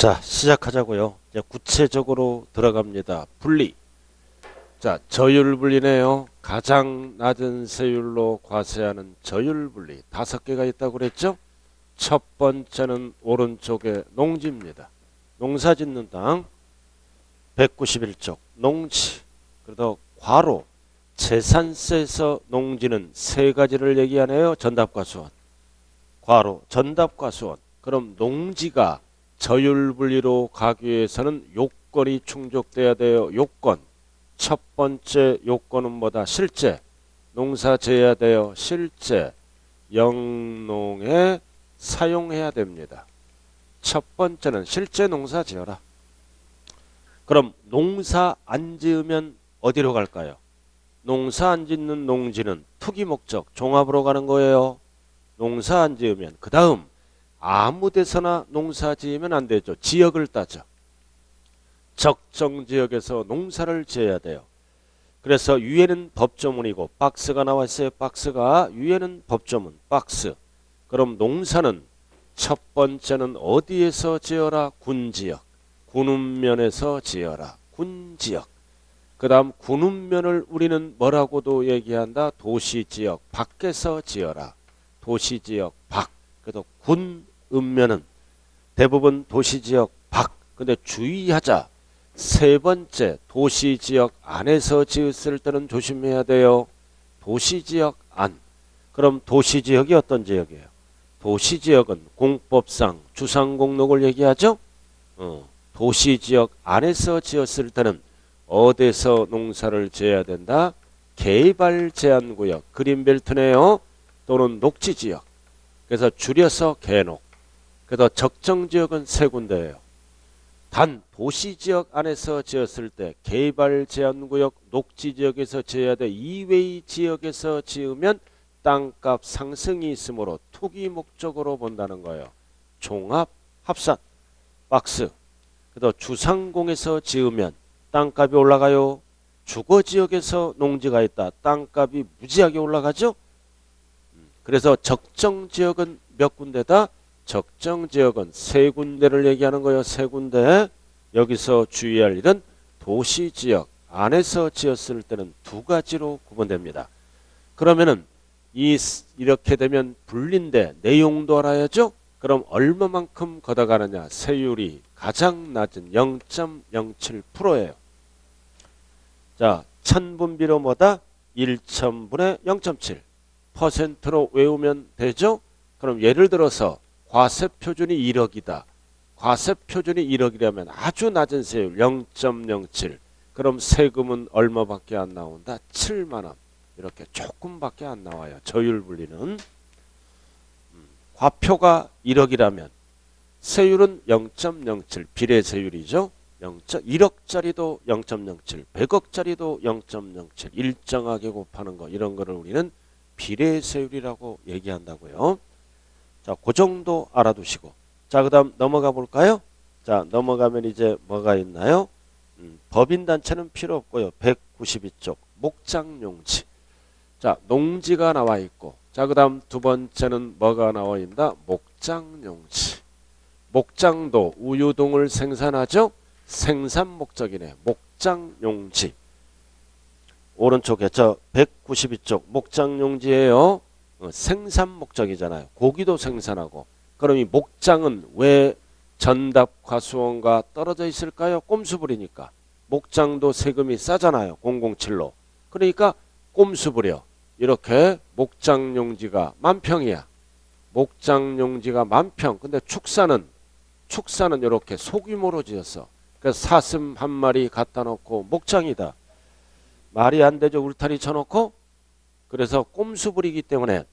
자, 시작하자고요. 이제 구체적으로 들어갑니다. 분리. 자, 저율 분리네요. 가장 낮은 세율로 과세하는 저율 분리 5개가 있다고 그랬죠? 첫 번째는 오른쪽에 농지입니다. 농사 짓는 땅 191쪽 농지. 그래도 괄호 재산세에서 농지는 세 가지를 얘기하네요. 전답과 수원. 괄호 전답과 수원. 그럼 농지가 저율 분리로 가기 위해서는 요건이 충족돼야 돼요. 요건. 첫 번째 요건은 뭐다? 실제. 농사 지어야 돼요. 실제. 영농에 사용해야 됩니다. 첫 번째는 실제 농사 지어라. 그럼 농사 안 지으면 어디로 갈까요? 농사 안 짓는 농지는 투기 목적 종합으로 가는 거예요. 농사 안 지으면 그 다음 아무 데서나 농사 지으면 안 되죠. 지역을 따져. 적정 지역에서 농사를 지어야 돼요. 그래서 위에는 법조문이고 박스가 나와 있어요. 박스가 위에는 법조문 박스. 그럼 농사는 첫 번째는 어디에서 지어라? 군지역. 군읍면에서 지어라. 군지역. 그 다음 군읍면을 우리는 뭐라고도 얘기한다? 도시지역 밖에서 지어라. 도시지역 밖. 그래도 군읍면은 대부분 도시지역 밖. 근데 주의하자. 세 번째 도시지역 안에서 지었을 때는 조심해야 돼요. 도시지역 안. 그럼 도시지역이 어떤 지역이에요? 도시지역은 공법상 주상공록을 얘기하죠. 도시지역 안에서 지었을 때는 어디서 농사를 지어야 된다? 개발제한구역 그린벨트네요. 또는 녹지지역. 그래서 줄여서 개녹. 그래서 적정지역은 세 군데예요. 단 도시지역 안에서 지었을 때 개발제한구역 녹지지역에서 지어야 돼. 이외의 지역에서 지으면 땅값 상승이 있으므로 투기 목적으로 본다는 거예요. 종합 합산 박스. 그래서 주상공에서 지으면 땅값이 올라가요. 주거지역에서 농지가 있다. 땅값이 무지하게 올라가죠. 그래서 적정지역은 몇 군데다? 적정지역은 세 군데를 얘기하는 거예요. 세 군데. 여기서 주의할 일은 도시지역 안에서 지었을 때는 두 가지로 구분됩니다. 그러면은 이렇게 되면 분리인데 내용도 알아야죠. 그럼 얼마만큼 걷어가느냐? 세율이 가장 낮은 0.07%예요. 자, 천분비로 뭐다? 1천분의 0.7%로 외우면 되죠? 그럼 예를 들어서 과세표준이 1억이다. 과세표준이 1억이라면 아주 낮은 세율 0.07. 그럼 세금은 얼마밖에 안 나온다? 7만원. 이렇게 조금밖에 안 나와요. 저율 분리는. 과표가 1억이라면 세율은 0.07 비례세율이죠. 1억짜리도 0.07 100억짜리도 0.07 일정하게 곱하는 거 이런 거를 우리는 비례세율이라고 얘기한다고요. 자, 그 정도 알아두시고. 자, 그 다음 넘어가 볼까요? 자, 넘어가면 이제 뭐가 있나요? 법인단체는 필요 없고요. 192쪽 목장용지. 자, 농지가 나와 있고. 자, 그 다음 두 번째는 뭐가 나와 있다? 목장용지. 목장도 우유동을 생산하죠? 생산 목적이네. 목장용지. 오른쪽에 저 192쪽 목장용지예요. 생산 목적이잖아요. 고기도 생산하고. 그럼 이 목장은 왜 전답과 수원과 떨어져 있을까요? 꼼수부리니까. 목장도 세금이 싸잖아요. 007로. 그러니까 꼼수부려. 이렇게 목장용지가 만평이야. 목장용지가 만평. 근데 축사는 이렇게 소규모로 지었어. 그래서 사슴 한 마리 갖다 놓고 목장이다. 말이 안 되죠. 울타리 쳐놓고. 그래서 꼼수부리기 때문에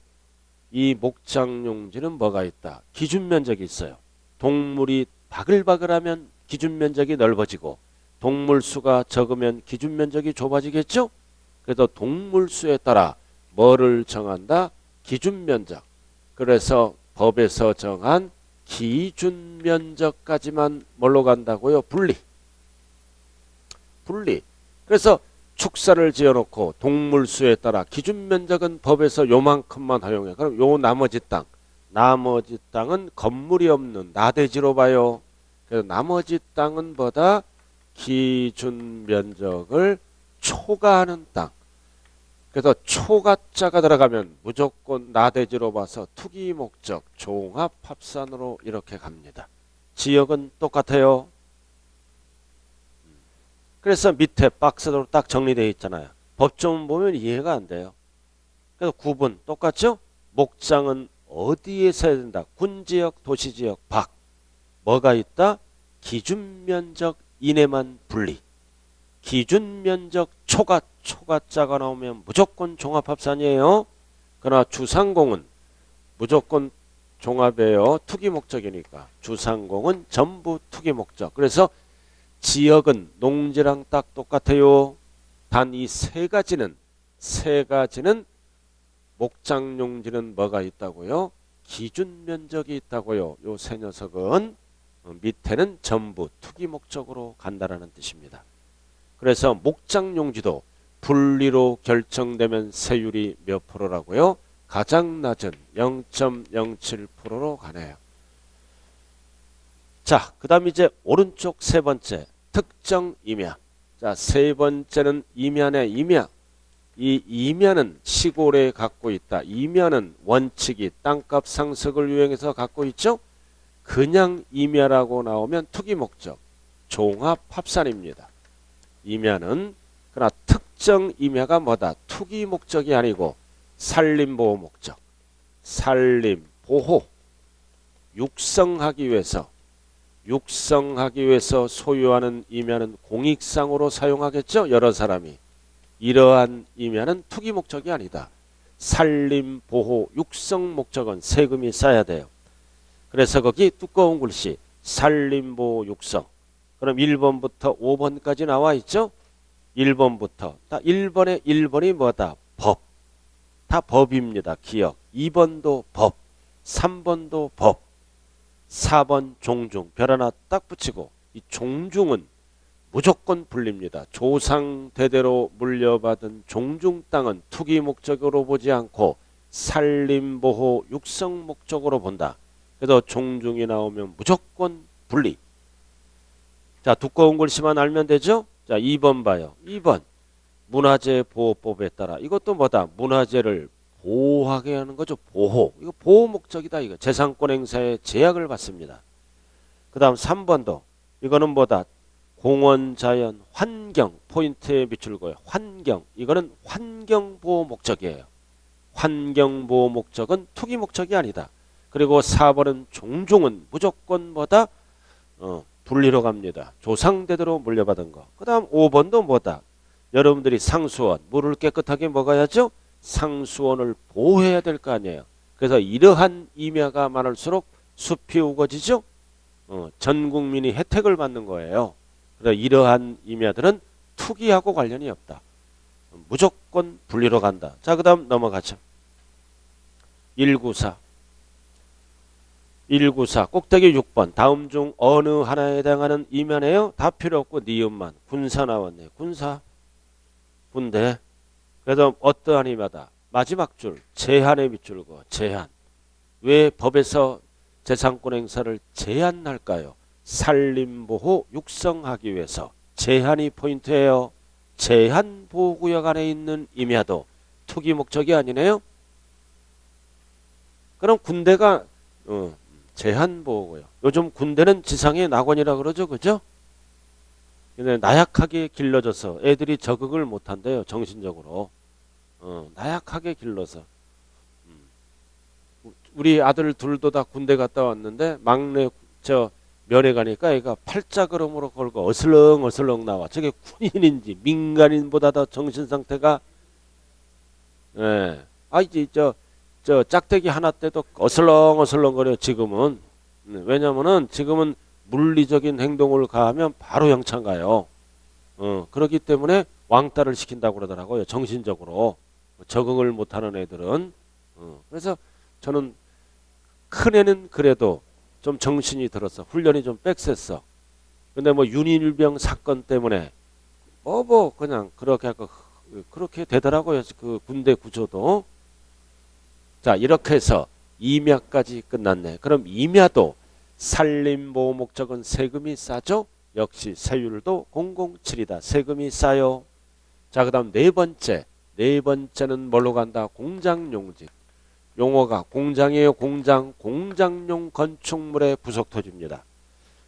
이 목장용지는 뭐가 있다? 기준면적이 있어요. 동물이 바글바글하면 기준면적이 넓어지고 동물수가 적으면 기준면적이 좁아지겠죠? 그래서 동물수에 따라 뭐를 정한다? 기준면적. 그래서 법에서 정한 기준면적까지만 뭘로 간다고요? 분리. 그래서 축사를 지어놓고 동물수에 따라 기준면적은 법에서 요만큼만 허용해. 그럼 요 나머지 땅은 건물이 없는 나대지로 봐요. 그래서 나머지 땅은 뭐다? 기준 면적을 초과하는 땅. 그래서 초과자가 들어가면 무조건 나대지로 봐서 투기 목적 종합 합산으로 이렇게 갑니다. 지역은 똑같아요. 그래서 밑에 박스로 딱 정리되어 있잖아요. 법조문 보면 이해가 안 돼요. 그래서 구분 똑같죠? 목장은 어디에서 해야 된다? 군지역, 도시지역, 밖. 뭐가 있다? 기준면적 이내만 분리. 기준면적 초과자가 나오면 무조건 종합합산이에요. 그러나 주상공은 무조건 종합이에요. 투기 목적이니까. 주상공은 전부 투기 목적. 그래서 지역은 농지랑 딱 똑같아요. 단 이 세 가지는 목장용지는 뭐가 있다고요? 기준 면적이 있다고요. 요 세 녀석은 밑에는 전부 투기 목적으로 간다라는 뜻입니다. 그래서 목장용지도 분리로 결정되면 세율이 몇 프로라고요? 가장 낮은 0.07%로 가네요. 자, 그 다음 이제 오른쪽 세 번째 특정 임야. 자, 세 번째는 임야네 임야. 이 임야는 시골에 갖고 있다. 임야는 원칙이 땅값 상승을 유행해서 갖고 있죠. 그냥 임야라고 나오면 투기 목적 종합 합산입니다. 임야는 그러나 특정 임야가 뭐다? 투기 목적이 아니고 산림보호 목적. 산림보호 육성하기 위해서 소유하는 임야는 공익상으로 사용하겠죠. 여러 사람이. 이러한 임야는 투기 목적이 아니다. 산림보호 육성 목적은 세금이 쌓여야 돼요. 그래서 거기 두꺼운 글씨 산림보호 육성. 그럼 1번부터 5번까지 나와 있죠. 1번부터 1번이 뭐다? 법. 다 법입니다. 기억. 2번도 법. 3번도 법. 4번 종중. 별 하나 딱 붙이고 이 종중은 무조건 불립니다. 조상 대대로 물려받은 종중 땅은 투기 목적으로 보지 않고 산림보호 육성 목적으로 본다. 그래서 종중이 나오면 무조건 분리. 자, 두꺼운 글씨만 알면 되죠? 자, 2번 봐요. 2번. 문화재 보호법에 따라 이것도 뭐다? 문화재를 보호하게 하는 거죠. 보호. 이거 보호 목적이다. 이거 재산권 행사에 제약을 받습니다. 그 다음 3번도 이거는 뭐다? 공원, 자연, 환경 포인트에 비출고요. 환경. 이거는 환경보호 목적이에요. 환경보호 목적은 투기 목적이 아니다. 그리고 4번은 종중은 무조건 뭐다? 분리로 갑니다. 조상대대로 물려받은 거. 그 다음 5번도 뭐다? 여러분들이 상수원, 물을 깨끗하게 먹어야죠? 상수원을 보호해야 될 거 아니에요. 그래서 이러한 임야가 많을수록 숲이 우거지죠? 전 국민이 혜택을 받는 거예요. 그래서 이러한 임야들은 투기하고 관련이 없다. 무조건 분리로 간다. 자, 그 다음 넘어가죠. 194 꼭대기 6번 다음 중 어느 하나에 해당하는 임야네요? 다 필요 없고 니은만. 군사 나왔네. 군사. 군대. 그래서 어떠한 임야다? 마지막 줄 제한에 비출고 제한. 왜 법에서 재산권 행사를 제한할까요? 산림보호 육성하기 위해서. 제한이 포인트예요. 제한보호구역 안에 있는 임야도 투기 목적이 아니네요. 그럼 군대가 제한보호구역. 요즘 군대는 지상의 낙원이라 그러죠. 그죠? 근데 나약하게 길러져서 애들이 적응을 못한대요. 정신적으로. 나약하게 길러서. 우리 아들 둘도 다 군대 갔다 왔는데 막내 면회 가니까 애가 팔자그름으로 걸고 어슬렁어슬렁 나와. 저게 군인인지 민간인보다 더 정신상태가 이제 저 짝대기 하나 때도 어슬렁어슬렁거려 지금은. 왜냐면은 지금은 물리적인 행동을 가하면 바로 영창 가요. 그렇기 때문에 왕따를 시킨다고 그러더라고요. 정신적으로. 적응을 못하는 애들은. 그래서 저는 큰 애는 그래도 좀 정신이 들어서 훈련이 좀 빽셌어. 근데 뭐 윤일병 사건 때문에 그냥 그렇게 되더라고요. 그 군대 구조도. 자, 이렇게 해서 임야까지 끝났네. 그럼 임야도 산림보호 목적은 세금이 싸죠. 역시 세율도 007이다. 세금이 싸요. 자, 그 다음 네 번째는 뭘로 간다? 공장용지. 용어가 공장이에요. 공장용 건축물의 부속토지입니다.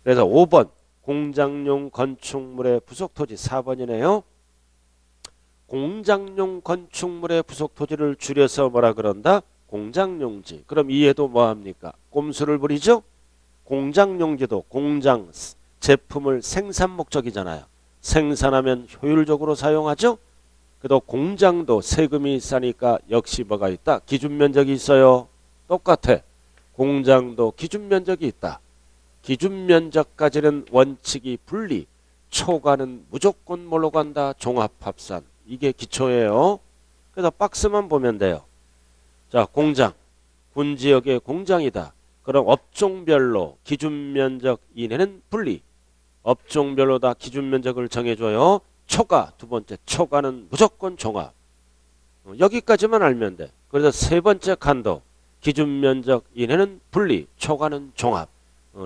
그래서 5번 공장용 건축물의 부속토지 4번이네요. 공장용 건축물의 부속토지를 줄여서 뭐라 그런다? 공장용지. 그럼 이해도 뭐합니까? 꼼수를 부리죠. 공장용지도 공장 제품을 생산 목적이잖아요. 생산하면 효율적으로 사용하죠. 그래도 공장도 세금이 싸니까 역시 뭐가 있다? 기준면적이 있어요. 똑같아. 공장도 기준면적이 있다. 기준면적까지는 원칙이 분리. 초과는 무조건 뭘로 간다? 종합합산. 이게 기초예요. 그래서 박스만 보면 돼요. 자, 공장. 군지역의 공장이다. 그럼 업종별로 기준면적 이내는 분리. 업종별로 다 기준면적을 정해줘요. 초과. 두 번째 초과는 무조건 종합. 여기까지만 알면 돼. 그래서 세 번째 칸도 기준면적 이내는 분리. 초과는 종합.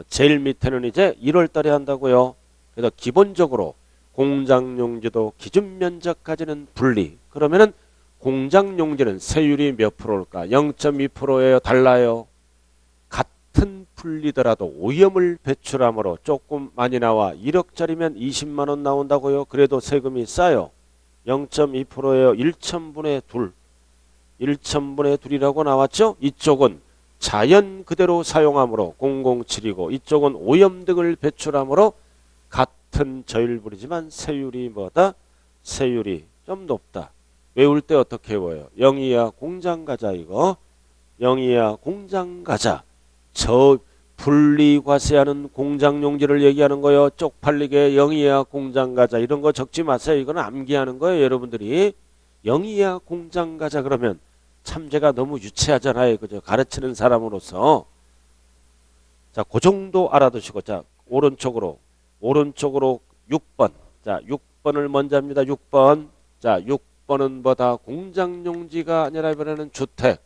제일 밑에는 이제 1월 달에 한다고요. 그래서 기본적으로 공장용지도 기준면적까지는 분리. 그러면은 공장용지는 세율이 몇 프로일까? 0.2%예요. 달라요. 같은 분리더라도 오염을 배출함으로 조금 많이 나와. 1억짜리면 20만 원 나온다고요. 그래도 세금이 싸요. 0.2%예요. 1천분의 2. 1천분의 2이라고 나왔죠? 이쪽은 자연 그대로 사용함으로 007이고 이쪽은 오염 등을 배출함으로 같은 저율분이지만 세율이 뭐다? 세율이 좀 높다. 외울 때 어떻게 외워요? 영희야 공장 가자 이거. 영희야 공장 가자. 저 분리과세하는 공장용지를 얘기하는 거예요. 쪽팔리게 영희야 공장 가자 이런 거 적지 마세요. 이거는 암기하는 거예요. 여러분들이. 영희야 공장 가자 그러면 참제가 너무 유치하잖아요. 그죠? 가르치는 사람으로서. 자, 그 정도 알아두시고 자 오른쪽으로 6번. 자 6번을 먼저 합니다. 6번. 자 6번은 뭐다? 공장용지가 아니라 이번에는 주택,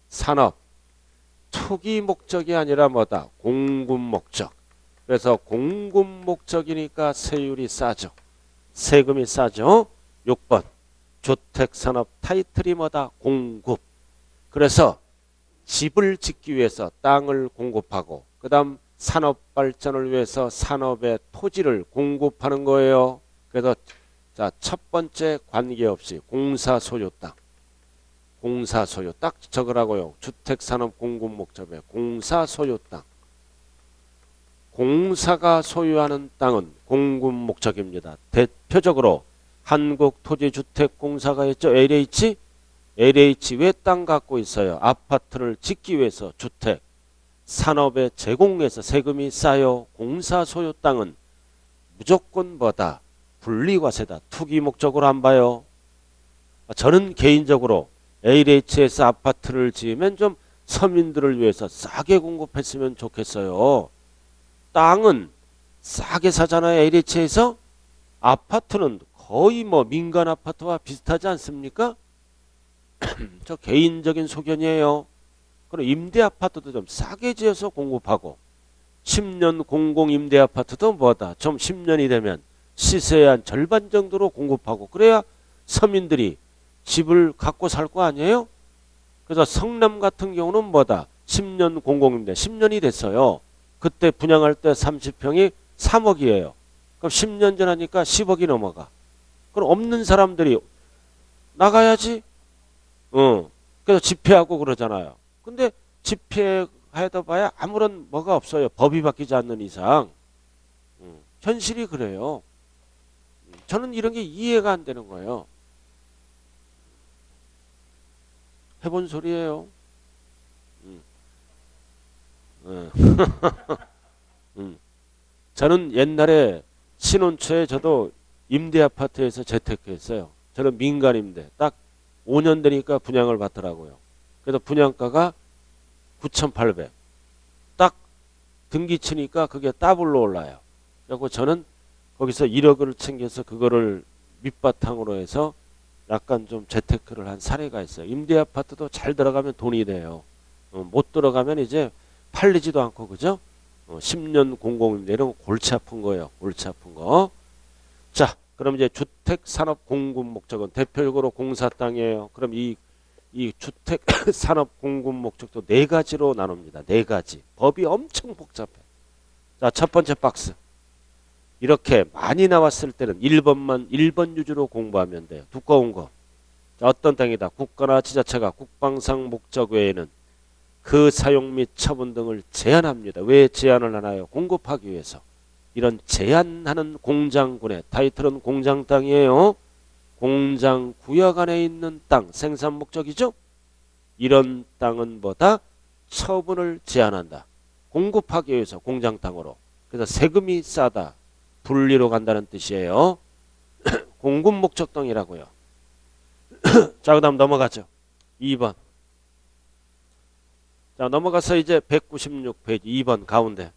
산업, 투기 목적이 아니라 뭐다? 공급 목적. 그래서 공급 목적이니까 세율이 싸죠. 세금이 싸죠. 6번. 주택, 산업 타이틀이 뭐다? 공급. 그래서 집을 짓기 위해서 땅을 공급하고 그 다음 산업 발전을 위해서 산업의 토지를 공급하는 거예요. 그래서 자, 첫 번째 관계없이 공사 소유 땅. 공사 소유 딱 적으라고요. 주택 산업 공급 목적에 공사 소유 땅. 공사가 소유하는 땅은 공급 목적입니다. 대표적으로 한국토지주택공사가 있죠. LH. LH 왜 땅 갖고 있어요? 아파트를 짓기 위해서 주택. 산업에 제공해서 세금이 싸요. 공사 소유 땅은 무조건 뭐다? 분리과세다. 투기 목적으로 안 봐요. 저는 개인적으로 LH에서 아파트를 지으면 좀 서민들을 위해서 싸게 공급했으면 좋겠어요. 땅은 싸게 사잖아요. LH에서. 아파트는 거의 뭐 민간 아파트와 비슷하지 않습니까? 저 개인적인 소견이에요. 그럼 임대 아파트도 좀 싸게 지어서 공급하고 10년 공공 임대 아파트도 뭐다? 좀 10년이 되면 시세의 한 절반 정도로 공급하고 그래야 서민들이 집을 갖고 살 거 아니에요? 그래서 성남 같은 경우는 뭐다? 10년 공공임대 10년이 됐어요. 그때 분양할 때 30평이 3억이에요. 그럼 10년 전 하니까 10억이 넘어가. 그럼 없는 사람들이 나가야지. 그래서 집회하고 그러잖아요. 근데 집회해도 봐야 아무런 뭐가 없어요. 법이 바뀌지 않는 이상. 현실이 그래요. 저는 이런 게 이해가 안 되는 거예요. 해본 소리예요. 저는 옛날에 신혼초에 저도 임대 아파트에서 재테크했어요. 저는 민간 임대. 딱 5년 되니까 분양을 받더라고요. 그래서 분양가가 9,800. 딱 등기 치니까 그게 더블로 올라요. 그래서 저는 거기서 1억을 챙겨서 그거를 밑바탕으로 해서 약간 좀 재테크를 한 사례가 있어요. 임대 아파트도 잘 들어가면 돈이 돼요. 못 들어가면 이제 팔리지도 않고 그죠? 10년 공공임대 이런 거 골치 아픈 거예요. 골치 아픈 거. 자, 그럼 이제 주택 산업 공급 목적은 대표적으로 공사 땅이에요. 그럼 이 주택 산업 공급 목적도 네 가지로 나눕니다. 네 가지. 법이 엄청 복잡해. 자, 첫 번째 박스. 이렇게 많이 나왔을 때는 1번만 1번 유주로 공부하면 돼요. 두꺼운 거. 자, 어떤 땅이다. 국가나 지자체가 국방상 목적 외에는 그 사용 및 처분 등을 제한합니다. 왜 제한을 하나요? 공급하기 위해서. 이런 제한하는 공장군의 타이틀은 공장 땅이에요. 공장 구역 안에 있는 땅, 생산 목적이죠. 이런 땅은 뭐다? 처분을 제한한다. 공급하기 위해서 공장 땅으로. 그래서 세금이 싸다. 분리로 간다는 뜻이에요. 공급 목적 땅이라고요. 자, 그 다음 넘어가죠. 2번. 자, 넘어가서 이제 196페이지 2번 가운데.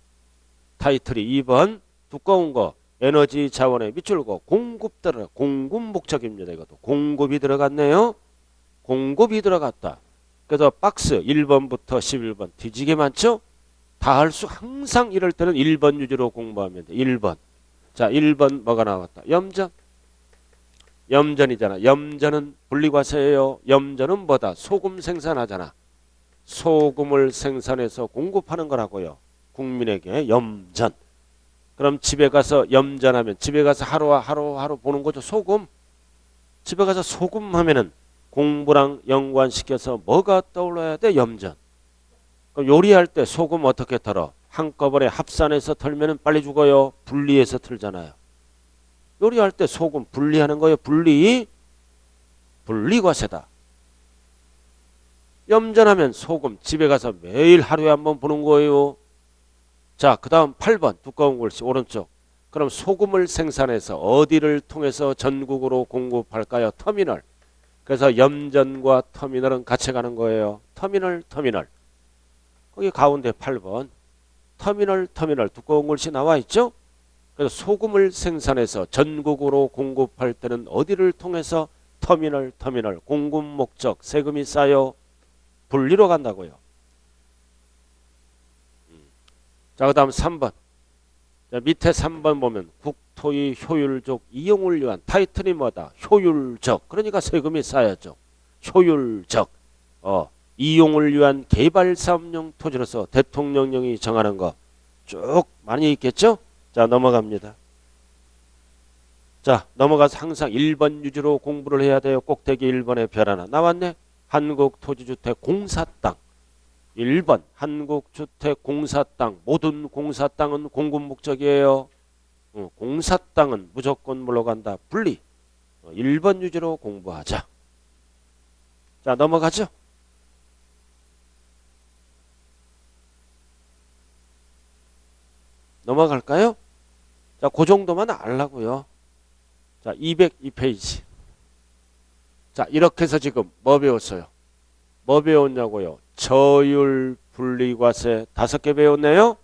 타이틀이 2번. 두꺼운 거. 에너지 자원의 밑줄고 공급 들어가. 공급 목적입니다. 이것도. 공급이 들어갔네요. 공급이 들어갔다. 그래서 박스 1번부터 11번 뒤지게 많죠? 다 할 수 항상 이럴 때는 1번 유지로 공부하면 돼. 1번. 자, 1번 뭐가 나왔다? 염전. 염전이잖아. 염전은 분리과세예요. 염전은 뭐다? 소금 생산하잖아. 소금을 생산해서 공급하는 거라고요. 국민에게 염전. 그럼 집에 가서 염전하면 집에 가서 하루 보는 거죠. 소금. 집에 가서 소금 하면은 공부랑 연관시켜서 뭐가 떠올라야 돼? 염전. 그럼 요리할 때 소금 어떻게 털어? 한꺼번에 합산해서 털면은 빨리 죽어요. 분리해서 털잖아요. 요리할 때 소금 분리하는 거예요. 분리과세다. 염전하면 소금 집에 가서 매일 하루에 한번 보는 거예요. 자, 그 다음 8번 두꺼운 글씨 오른쪽. 그럼 소금을 생산해서 어디를 통해서 전국으로 공급할까요? 터미널. 그래서 염전과 터미널은 같이 가는 거예요. 터미널. 거기 가운데 8번. 터미널 두꺼운 글씨 나와 있죠? 그래서 소금을 생산해서 전국으로 공급할 때는 어디를 통해서? 터미널. 공급 목적 세금이 쌓여 분리로 간다고요. 자, 그 다음 3번. 자, 밑에 3번 보면 국토의 효율적 이용을 위한 타이틀이 뭐다? 효율적. 그러니까 세금이 쌓여죠. 효율적. 이용을 위한 개발사업용 토지로서 대통령령이 정하는 거 쭉 많이 있겠죠? 자, 넘어갑니다. 자, 넘어가서 항상 1번 유지로 공부를 해야 돼요. 꼭대기 1번에 별 하나 나왔네. 한국토지주택 공사땅. 1번 한국주택 공사땅. 모든 공사땅은 공급 목적이에요. 공사땅은 무조건 물러간다. 분리. 1번 유지로 공부하자. 자, 넘어가죠. 넘어갈까요? 자, 그 정도만 알라고요. 자, 202페이지. 자, 이렇게 해서 지금 뭐 배웠어요? 뭐 배웠냐고요? 저율 분리과세 5개 배웠네요.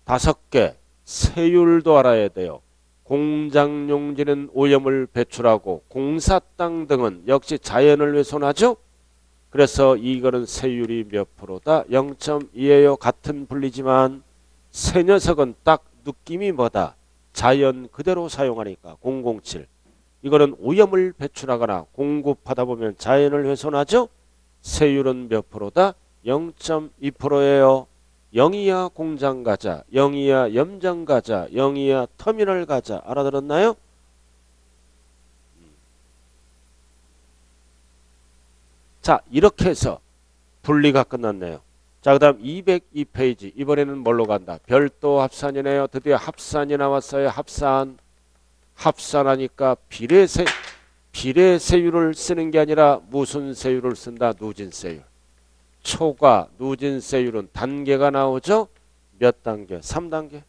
5개. 세율도 알아야 돼요. 공장용지는 오염을 배출하고 공사 땅 등은 역시 자연을 훼손하죠. 그래서 이거는 세율이 몇 프로다? 0.2예요. 같은 분리지만 새 녀석은 딱 느낌이 뭐다? 자연 그대로 사용하니까 007. 이거는 오염을 배출하거나 공급하다 보면 자연을 훼손하죠. 세율은 몇 프로다? 0.2%예요. 0이야 공장 가자, 0이야 염장 가자, 0이야 터미널 가자. 알아들었나요? 자, 이렇게 해서 분리가 끝났네요. 자, 그 다음 202페이지. 이번에는 뭘로 간다? 별도 합산이네요. 드디어 합산이 나왔어요. 합산하니까 비례세율을 쓰는 게 아니라 무슨 세율을 쓴다? 누진세율. 초과 누진세율은 단계가 나오죠? 몇 단계? 3단계.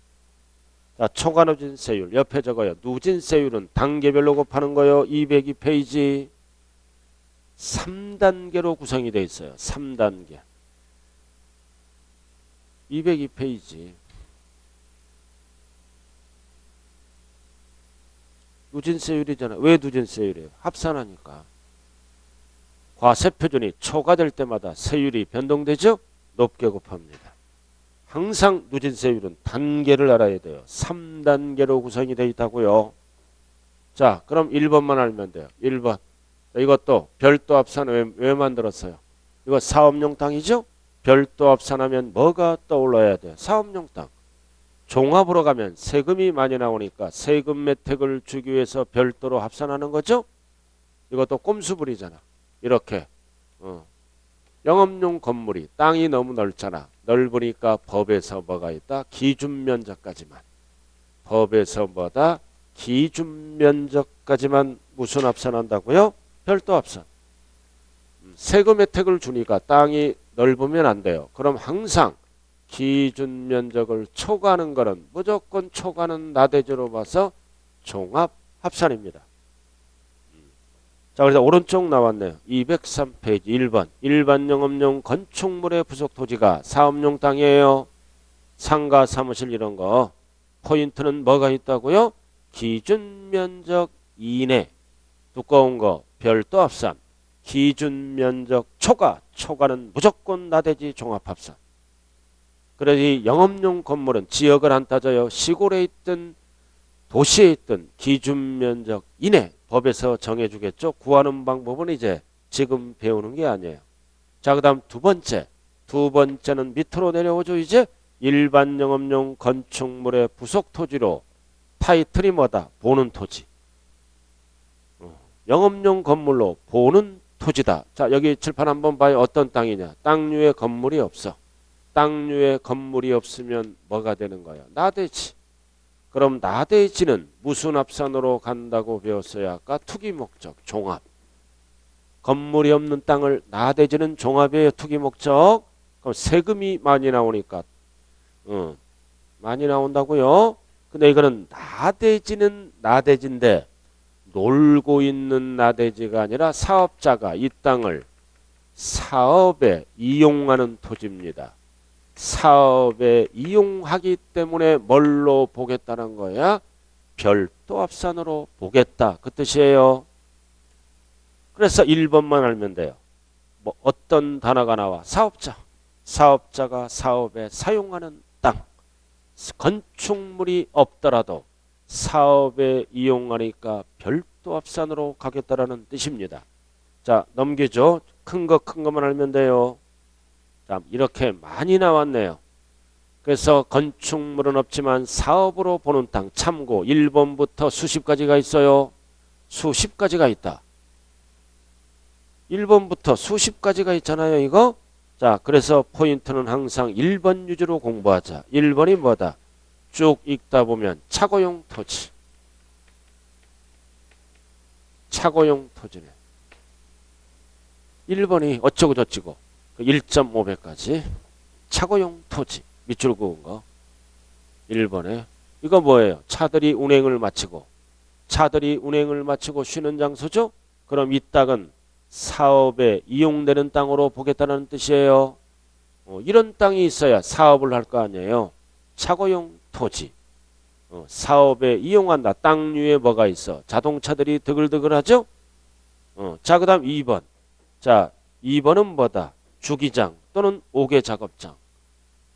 자, 초과 누진세율 옆에 적어요. 누진세율은 단계별로 곱하는 거예요. 202페이지. 3단계로 구성이 되어 있어요. 3단계. 202페이지. 누진세율이잖아. 왜 누진세율이에요? 합산하니까. 과세표준이 초과될 때마다 세율이 변동되죠? 높게 곱합니다. 항상 누진세율은 단계를 알아야 돼요. 3단계로 구성이 되어 있다고요. 자, 그럼 1번만 알면 돼요. 1번. 이것도 별도 합산 왜 만들었어요? 이거 사업용 땅이죠? 별도 합산하면 뭐가 떠올라야 돼요? 사업용 땅. 종합으로 가면 세금이 많이 나오니까 세금 혜택을 주기 위해서 별도로 합산하는 거죠? 이것도 꼼수부리잖아. 이렇게. 영업용 건물이 땅이 너무 넓잖아. 넓으니까 법에서 뭐가 있다? 기준면적까지만. 법에서 뭐다? 기준면적까지만 무슨 합산한다고요? 별도 합산. 세금 혜택을 주니까 땅이 넓으면 안 돼요. 그럼 항상 기준 면적을 초과하는 거는 무조건 초과하는 나대지로 봐서 종합 합산입니다. 자, 그래서 오른쪽 나왔네요. 203페이지 1번. 일반 영업용 건축물의 부속 토지가 사업용 땅이에요. 상가, 사무실 이런 거. 포인트는 뭐가 있다고요? 기준 면적 이내. 두꺼운 거 별도 합산. 기준 면적 초과. 초과는 무조건 나대지 종합 합산. 그래서 이 영업용 건물은 지역을 안 따져요. 시골에 있든 도시에 있든 기준 면적 이내 법에서 정해주겠죠. 구하는 방법은 이제 지금 배우는 게 아니에요. 자, 그 다음 두 번째는 밑으로 내려오죠. 이제 일반 영업용 건축물의 부속 토지로 타이틀이 뭐다? 보는 토지. 영업용 건물로 보는 토지다. 자, 여기 칠판 한번 봐요. 어떤 땅이냐? 땅류에 건물이 없어. 땅류에 건물이 없으면 뭐가 되는 거야? 나대지. 그럼 나대지는 무슨 합산으로 간다고 배웠어요? 아까 투기 목적, 종합. 건물이 없는 땅을 나대지는 종합이에요. 투기 목적. 그럼 세금이 많이 나오니까 많이 나온다고요. 근데 이거는 나대지는 나대지인데 놀고 있는 나대지가 아니라 사업자가 이 땅을 사업에 이용하는 토지입니다. 사업에 이용하기 때문에 뭘로 보겠다는 거야? 별도 합산으로 보겠다. 그 뜻이에요. 그래서 1번만 알면 돼요. 뭐 어떤 단어가 나와? 사업자. 사업자가 사업에 사용하는 땅. 건축물이 없더라도 사업에 이용하니까 별도 합산으로 가겠다라는 뜻입니다. 자, 넘기죠. 큰 것만 알면 돼요. 자, 이렇게 많이 나왔네요. 그래서 건축물은 없지만 사업으로 보는 땅 참고 1번부터 수십 가지가 있어요. 수십 가지가 있다. 1번부터 수십 가지가 있잖아요. 이거. 자, 그래서 포인트는 항상 1번 위주로 공부하자. 1번이 뭐다? 쭉 읽다 보면 차고용 토지. 차고용 토지네. 1번이 어쩌고 저쩌고 1.5배까지 차고용 토지 밑줄 그은 거 1번에 이거 뭐예요? 차들이 운행을 마치고 쉬는 장소죠? 그럼 이 땅은 사업에 이용되는 땅으로 보겠다는 뜻이에요. 이런 땅이 있어야 사업을 할 거 아니에요. 차고용 토지. 사업에 이용한다. 땅 위에 뭐가 있어? 자동차들이 드글드글하죠? 자, 그 다음 2번. 자, 2번은 뭐다? 주기장 또는 옥외 작업장.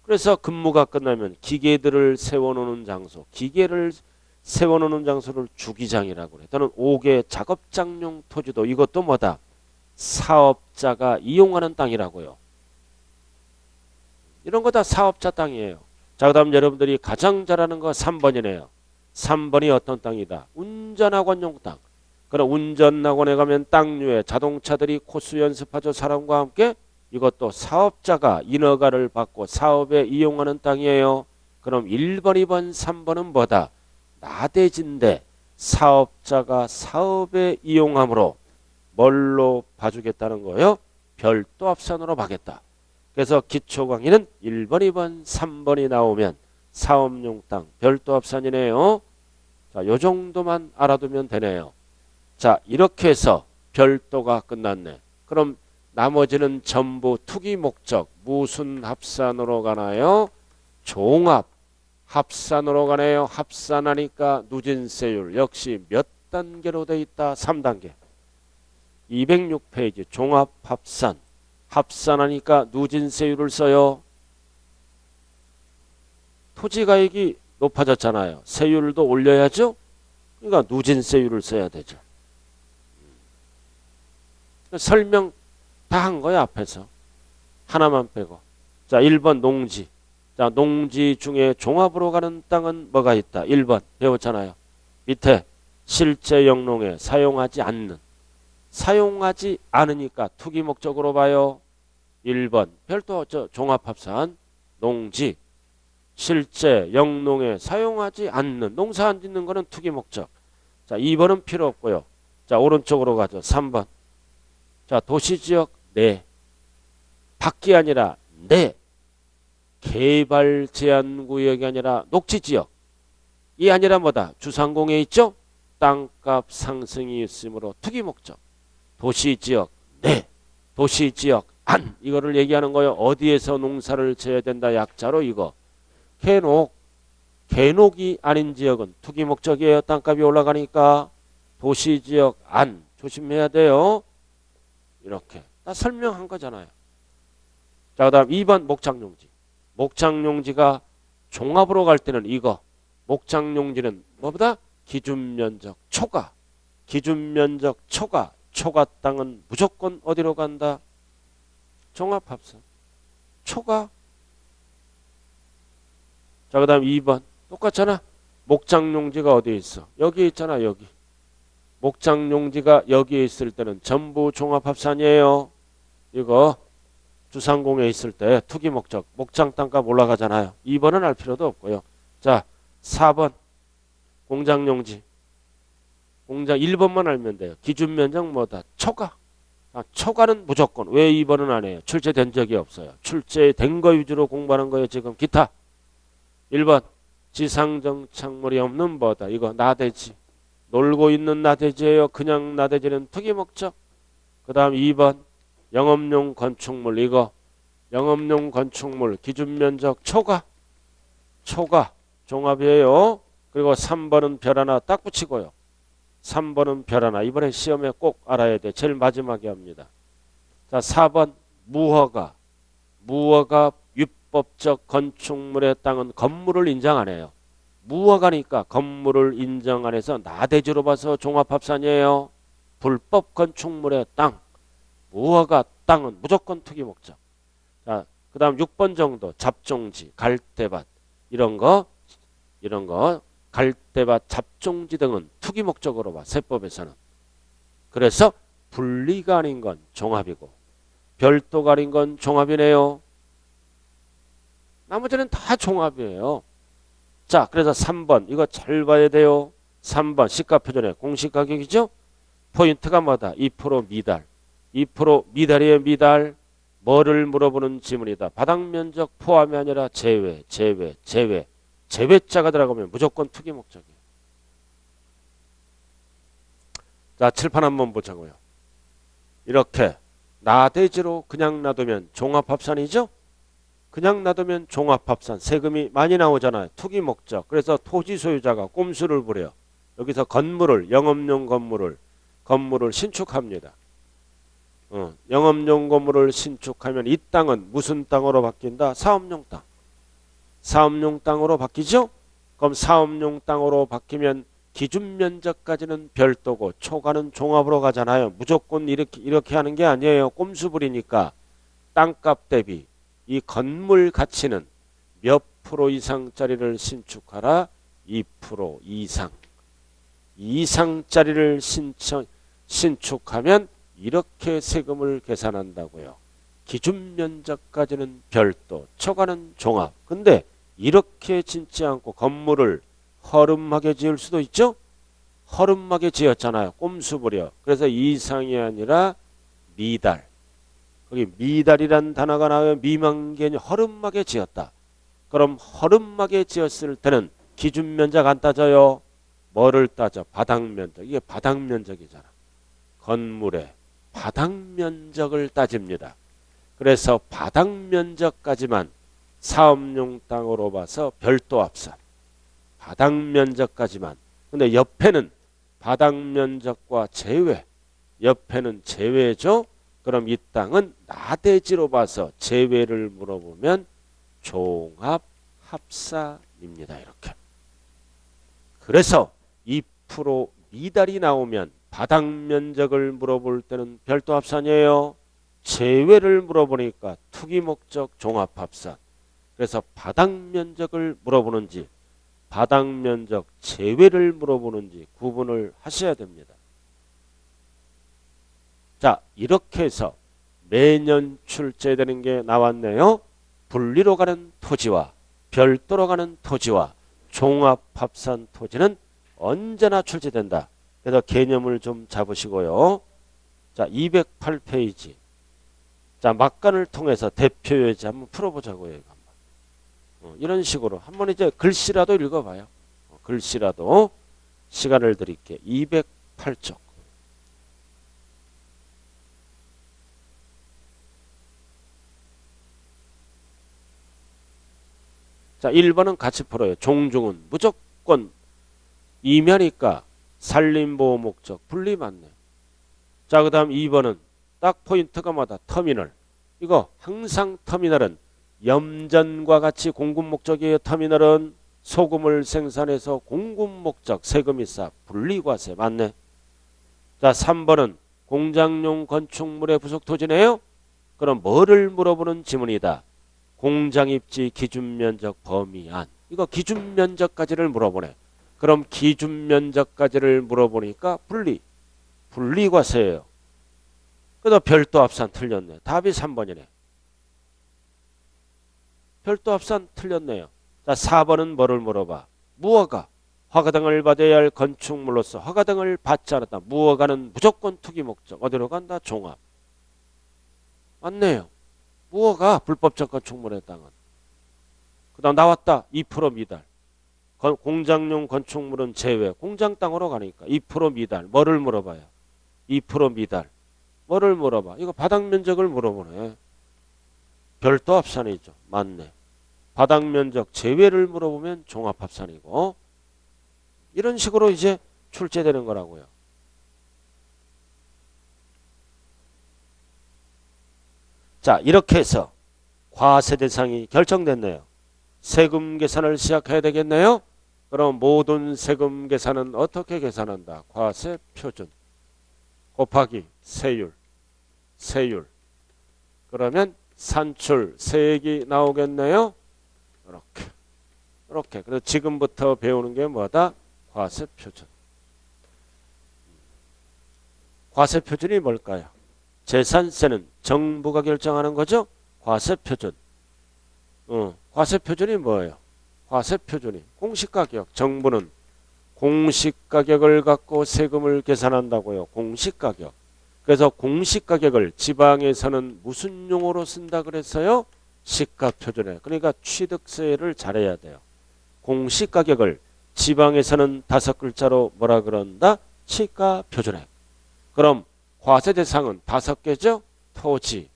그래서 근무가 끝나면 기계들을 세워놓는 장소, 기계를 세워놓는 장소를 주기장이라고 그래. 또는 옥외 작업장용 토지도 이것도 뭐다? 사업자가 이용하는 땅이라고요. 이런 거 다 사업자 땅이에요. 자, 그 다음 여러분들이 가장 잘하는 거 3번이네요. 3번이 어떤 땅이다? 운전학원용 땅. 그럼 운전학원에 가면 땅류에 자동차들이 코스 연습하죠. 사람과 함께. 이것도 사업자가 인허가를 받고 사업에 이용하는 땅이에요. 그럼 1번, 2번, 3번은 뭐다? 나대지인데 사업자가 사업에 이용함으로 뭘로 봐주겠다는 거예요? 별도 합산으로 봐겠다. 그래서 기초 강의는 1번, 2번, 3번이 나오면 사업용 땅 별도 합산이네요. 자, 요 정도만 알아두면 되네요. 자, 이렇게 해서 별도가 끝났네. 그럼 나머지는 전부 투기 목적 무슨 합산으로 가나요? 종합 합산으로 가네요. 합산하니까 누진세율 역시 몇 단계로 돼 있다? 3단계. 206페이지 종합 합산. 합산하니까 누진세율을 써요. 토지가액이 높아졌잖아요. 세율도 올려야죠. 그러니까 누진세율을 써야 되죠. 설명 다 한 거야 앞에서. 하나만 빼고. 자 1번 농지. 자 농지 중에 종합으로 가는 땅은 뭐가 있다. 1번 배웠잖아요. 밑에 실제 영농에 사용하지 않는. 사용하지 않으니까 투기 목적으로 봐요. 1번 별도 종합합산 농지 실제 영농에 사용하지 않는 농사 안 짓는 거는 투기 목적. 자 2번은 필요 없고요. 자 오른쪽으로 가죠. 3번. 자 도시지역 내 밖이 아니라 내 개발 제한 구역이 아니라 녹지지역 이 아니라 뭐다. 주상공에 있죠. 땅값 상승이 있으므로 투기 목적. 도시지역 내 도시지역 안 이거를 얘기하는 거예요. 어디에서 농사를 지어야 된다. 약자로 이거 개녹. 개녹이 아닌 지역은 투기 목적이에요. 땅값이 올라가니까. 도시지역 안 조심해야 돼요. 이렇게 다 설명한 거잖아요. 자 그다음 2번 목장용지. 목장용지가 종합으로 갈 때는 이거 목장용지는 뭐보다 기준면적 초과. 기준면적 초과. 초과 땅은 무조건 어디로 간다. 종합합산 초과. 자 그 다음 2번 똑같잖아. 목장용지가 어디에 있어. 여기 있잖아. 여기 목장용지가 여기에 있을 때는 전부 종합합산이에요. 이거 주상공에 있을 때 투기 목적 목장 땅값 올라가잖아요. 2번은 알 필요도 없고요. 자 4번 공장용지. 공장 1번만 알면 돼요. 기준면적 뭐다. 초과. 초과는 무조건. 왜 2번은 안 해요? 출제된 적이 없어요. 출제된 거 위주로 공부하는 거예요. 지금 기타. 1번 지상정 착물이 없는 뭐다. 이거 나대지. 놀고 있는 나대지예요. 그냥 나대지는 투기 목적. 그 다음 2번 영업용 건축물. 이거 영업용 건축물 기준면적 초과. 초과 종합이에요. 그리고 3번은 별 하나 딱 붙이고요. 3번은 별 하나. 이번에 시험에 꼭 알아야 돼. 제일 마지막에 합니다. 자 4번 무허가. 무허가 위법적 건축물의 땅은 건물을 인정 안 해요. 무허가니까 건물을 인정 안 해서 나대지로 봐서 종합합산이에요. 불법 건축물의 땅. 무허가 땅은 무조건 투기 목적. 자, 그 다음 6번 정도 잡종지, 갈대밭 이런 거 갈대밭, 잡종지 등은 투기 목적으로 봐. 세법에서는. 그래서 분리가 아닌 건 종합이고 별도가 아닌 건 종합이네요. 나머지는 다 종합이에요. 자, 그래서 3번 이거 잘 봐야 돼요. 3번 시가표준의 공시가격이죠. 포인트가 뭐다. 2% 미달. 2% 미달이에요. 미달. 뭐를 물어보는 지문이다. 바닥면적 포함이 아니라 제외. 제외자가 들어가면 무조건 투기 목적이에요. 자, 칠판 한번 보자고요. 이렇게 나대지로 그냥 놔두면 종합합산이죠. 그냥 놔두면 종합합산. 세금이 많이 나오잖아요. 투기 목적. 그래서 토지 소유자가 꼼수를 부려. 여기서 건물을 영업용 건물을 신축합니다. 영업용 건물을 신축하면 이 땅은 무슨 땅으로 바뀐다? 사업용 땅. 사업용 땅으로 바뀌죠? 그럼 사업용 땅으로 바뀌면 기준 면적까지는 별도고 초과는 종합으로 가잖아요. 무조건 이렇게 하는 게 아니에요. 꼼수 부리니까 땅값 대비 이 건물 가치는 몇 프로 이상짜리를 신축하라? 2% 이상짜리를 신축하면 이렇게 세금을 계산한다고요. 기준 면적까지는 별도, 초과는 종합. 근데 이렇게 짓지 않고 건물을 허름하게 지을 수도 있죠? 허름하게 지었잖아요. 꼼수 부려. 그래서 이상이 아니라 미달. 거기 미달이란 단어가 나와요. 미만개념 허름하게 지었다. 그럼 허름하게 지었을 때는 기준 면적 안 따져요. 뭐를 따져? 바닥 면적. 이게 바닥 면적이잖아. 건물의 바닥 면적을 따집니다. 그래서 바닥 면적까지만 사업용 땅으로 봐서 별도 합산. 바닥 면적까지만. 근데 옆에는 바닥 면적과 제외. 옆에는 제외죠. 그럼 이 땅은 나대지로 봐서 제외를 물어보면 종합 종합합산입니다. 이렇게. 그래서 2% 미달이 나오면 바닥 면적을 물어볼 때는 별도 합산이에요. 제외를 물어보니까 투기 목적 종합합산. 그래서 바닥 면적을 물어보는지 바닥 면적 제외를 물어보는지 구분을 하셔야 됩니다. 자, 이렇게 해서 매년 출제되는 게 나왔네요. 분리로 가는 토지와 별도로 가는 토지와 종합합산 토지는 언제나 출제된다. 그래서 개념을 좀 잡으시고요. 자, 208페이지. 자, 막간을 통해서 대표 예제 한번 풀어보자고요. 이런 식으로 한번 이제 글씨라도 읽어봐요. 글씨라도 시간을 드릴게. 208쪽. 자, 1번은 같이 풀어요. 종중은 무조건 임야니까 산림보호 목적 분리 맞네. 자, 그 다음 2번은 딱 포인트가 맞아. 터미널. 이거 항상 터미널은 염전과 같이 공급 목적이에요. 터미널은 소금을 생산해서 공급 목적 세금이 싸 분리과세 맞네. 자, 3번은 공장용 건축물의 부속 토지네요. 그럼 뭐를 물어보는 지문이다. 공장 입지 기준 면적 범위안. 이거 기준 면적까지를 물어보네. 그럼 기준 면적까지를 물어보니까 분리과세예요. 그래서 별도 합산 틀렸네. 답이 3번이네. 별도 합산 틀렸네요. 자, 4번은 뭐를 물어봐? 무허가. 허가등을 받아야 할 건축물로서 허가등을 받지 않았다. 무허가는 무조건 투기 목적. 어디로 간다? 종합. 맞네요. 무허가 불법적 건축물의 땅은. 그 다음 나왔다. 2% 미달. 공장용 건축물은 제외. 공장 땅으로 가니까 2% 미달. 뭐를 물어봐요? 2% 미달. 뭐를 물어봐? 이거 바닥 면적을 물어보네. 별도 합산이죠. 맞네. 바닥 면적 제외를 물어보면 종합 합산이고 이런 식으로 이제 출제되는 거라고요. 자, 이렇게 해서 과세 대상이 결정됐네요. 세금 계산을 시작해야 되겠네요. 그럼 모든 세금 계산은 어떻게 계산한다? 과세 표준 곱하기 세율. 그러면 산출 세액이 나오겠네요. 이렇게. 그래서 지금부터 배우는 게 뭐다? 과세 표준. 과세 표준이 뭘까요? 재산세는 정부가 결정하는 거죠. 과세 표준. 과세 표준이 뭐예요? 과세 표준이 공시가격. 정부는 공시가격을 갖고 세금을 계산한다고요. 공시가격. 그래서 공시가격을 지방에서는 무슨 용어로 쓴다 그랬어요? 시가표준에. 그러니까 취득세를 잘해야 돼요. 공시가격을 지방에서는 5글자로 뭐라 그런다? 시가표준액. 그럼 과세 대상은 5개죠? 토지,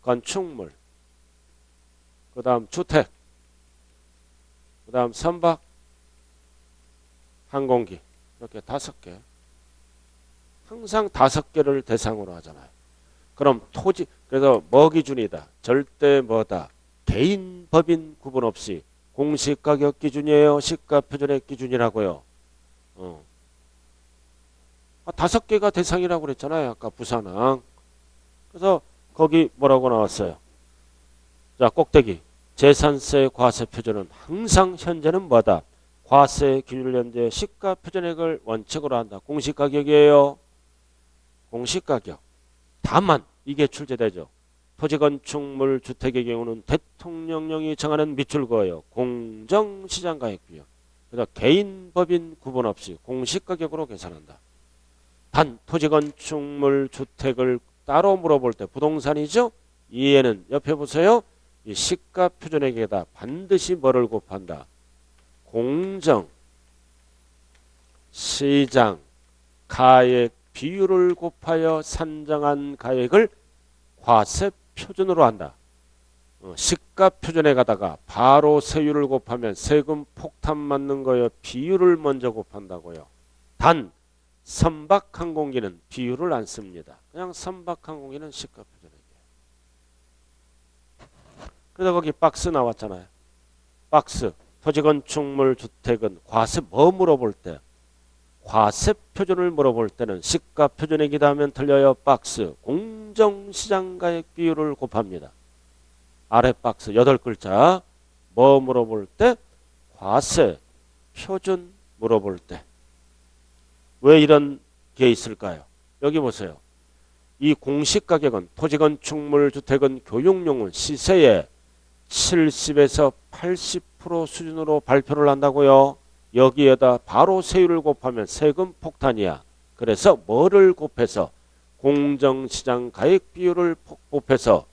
건축물, 그 다음 주택, 그 다음 선박, 항공기. 이렇게 5개. 항상 5개를 대상으로 하잖아요. 그럼 토지, 그래서 뭐 기준이다? 절대 뭐다? 개인, 법인 구분 없이 공시가격 기준이에요? 시가표준액 기준이라고요? 5개가 대상이라고 그랬잖아요. 아까 부산항. 그래서 거기 뭐라고 나왔어요? 자, 꼭대기. 재산세 과세 표준은 항상 현재는 뭐다? 과세 기준을 현재 시가표준액을 원칙으로 한다. 공시가격이에요. 공시가격. 다만 이게 출제되죠. 토지건축물 주택의 경우는 대통령령이 정하는 밑줄거예요. 공정시장가액 비용. 그래서 개인 법인 구분 없이 공시가격으로 계산한다. 단 토지건축물 주택을 따로 물어볼 때 부동산이죠. 이에는 옆에 보세요. 이 시가표준액에다 반드시 뭐를 곱한다. 공정 시장 가액 비율을 곱하여 산정한 가액을 과세 표준으로 한다. 시가표준에 바로 세율을 곱하면 세금 폭탄 맞는 거예요. 비율을 먼저 곱한다고요. 단 선박항공기는 비율을 안 씁니다. 그냥 선박항공기는 시가표준액이에요. 그래서 거기 박스 나왔잖아요. 박스. 토지 건축물 주택은 과세 뭐 물어볼 때? 과세 표준을 물어볼 때는 시가 표준액이다 하면 틀려요. 박스. 공정시장가액 비율을 곱합니다. 아래 박스 8글자. 뭐 물어볼 때? 과세 표준 물어볼 때. 왜 이런 게 있을까요? 여기 보세요. 이 공시가격은 토지건축물 주택은 교육용은 시세의 70에서 80% 수준으로 발표를 한다고요. 여기에다 바로 세율을 곱하면 세금 폭탄이야. 그래서 뭐를 곱해서? 공정시장 가액 비율을 곱해서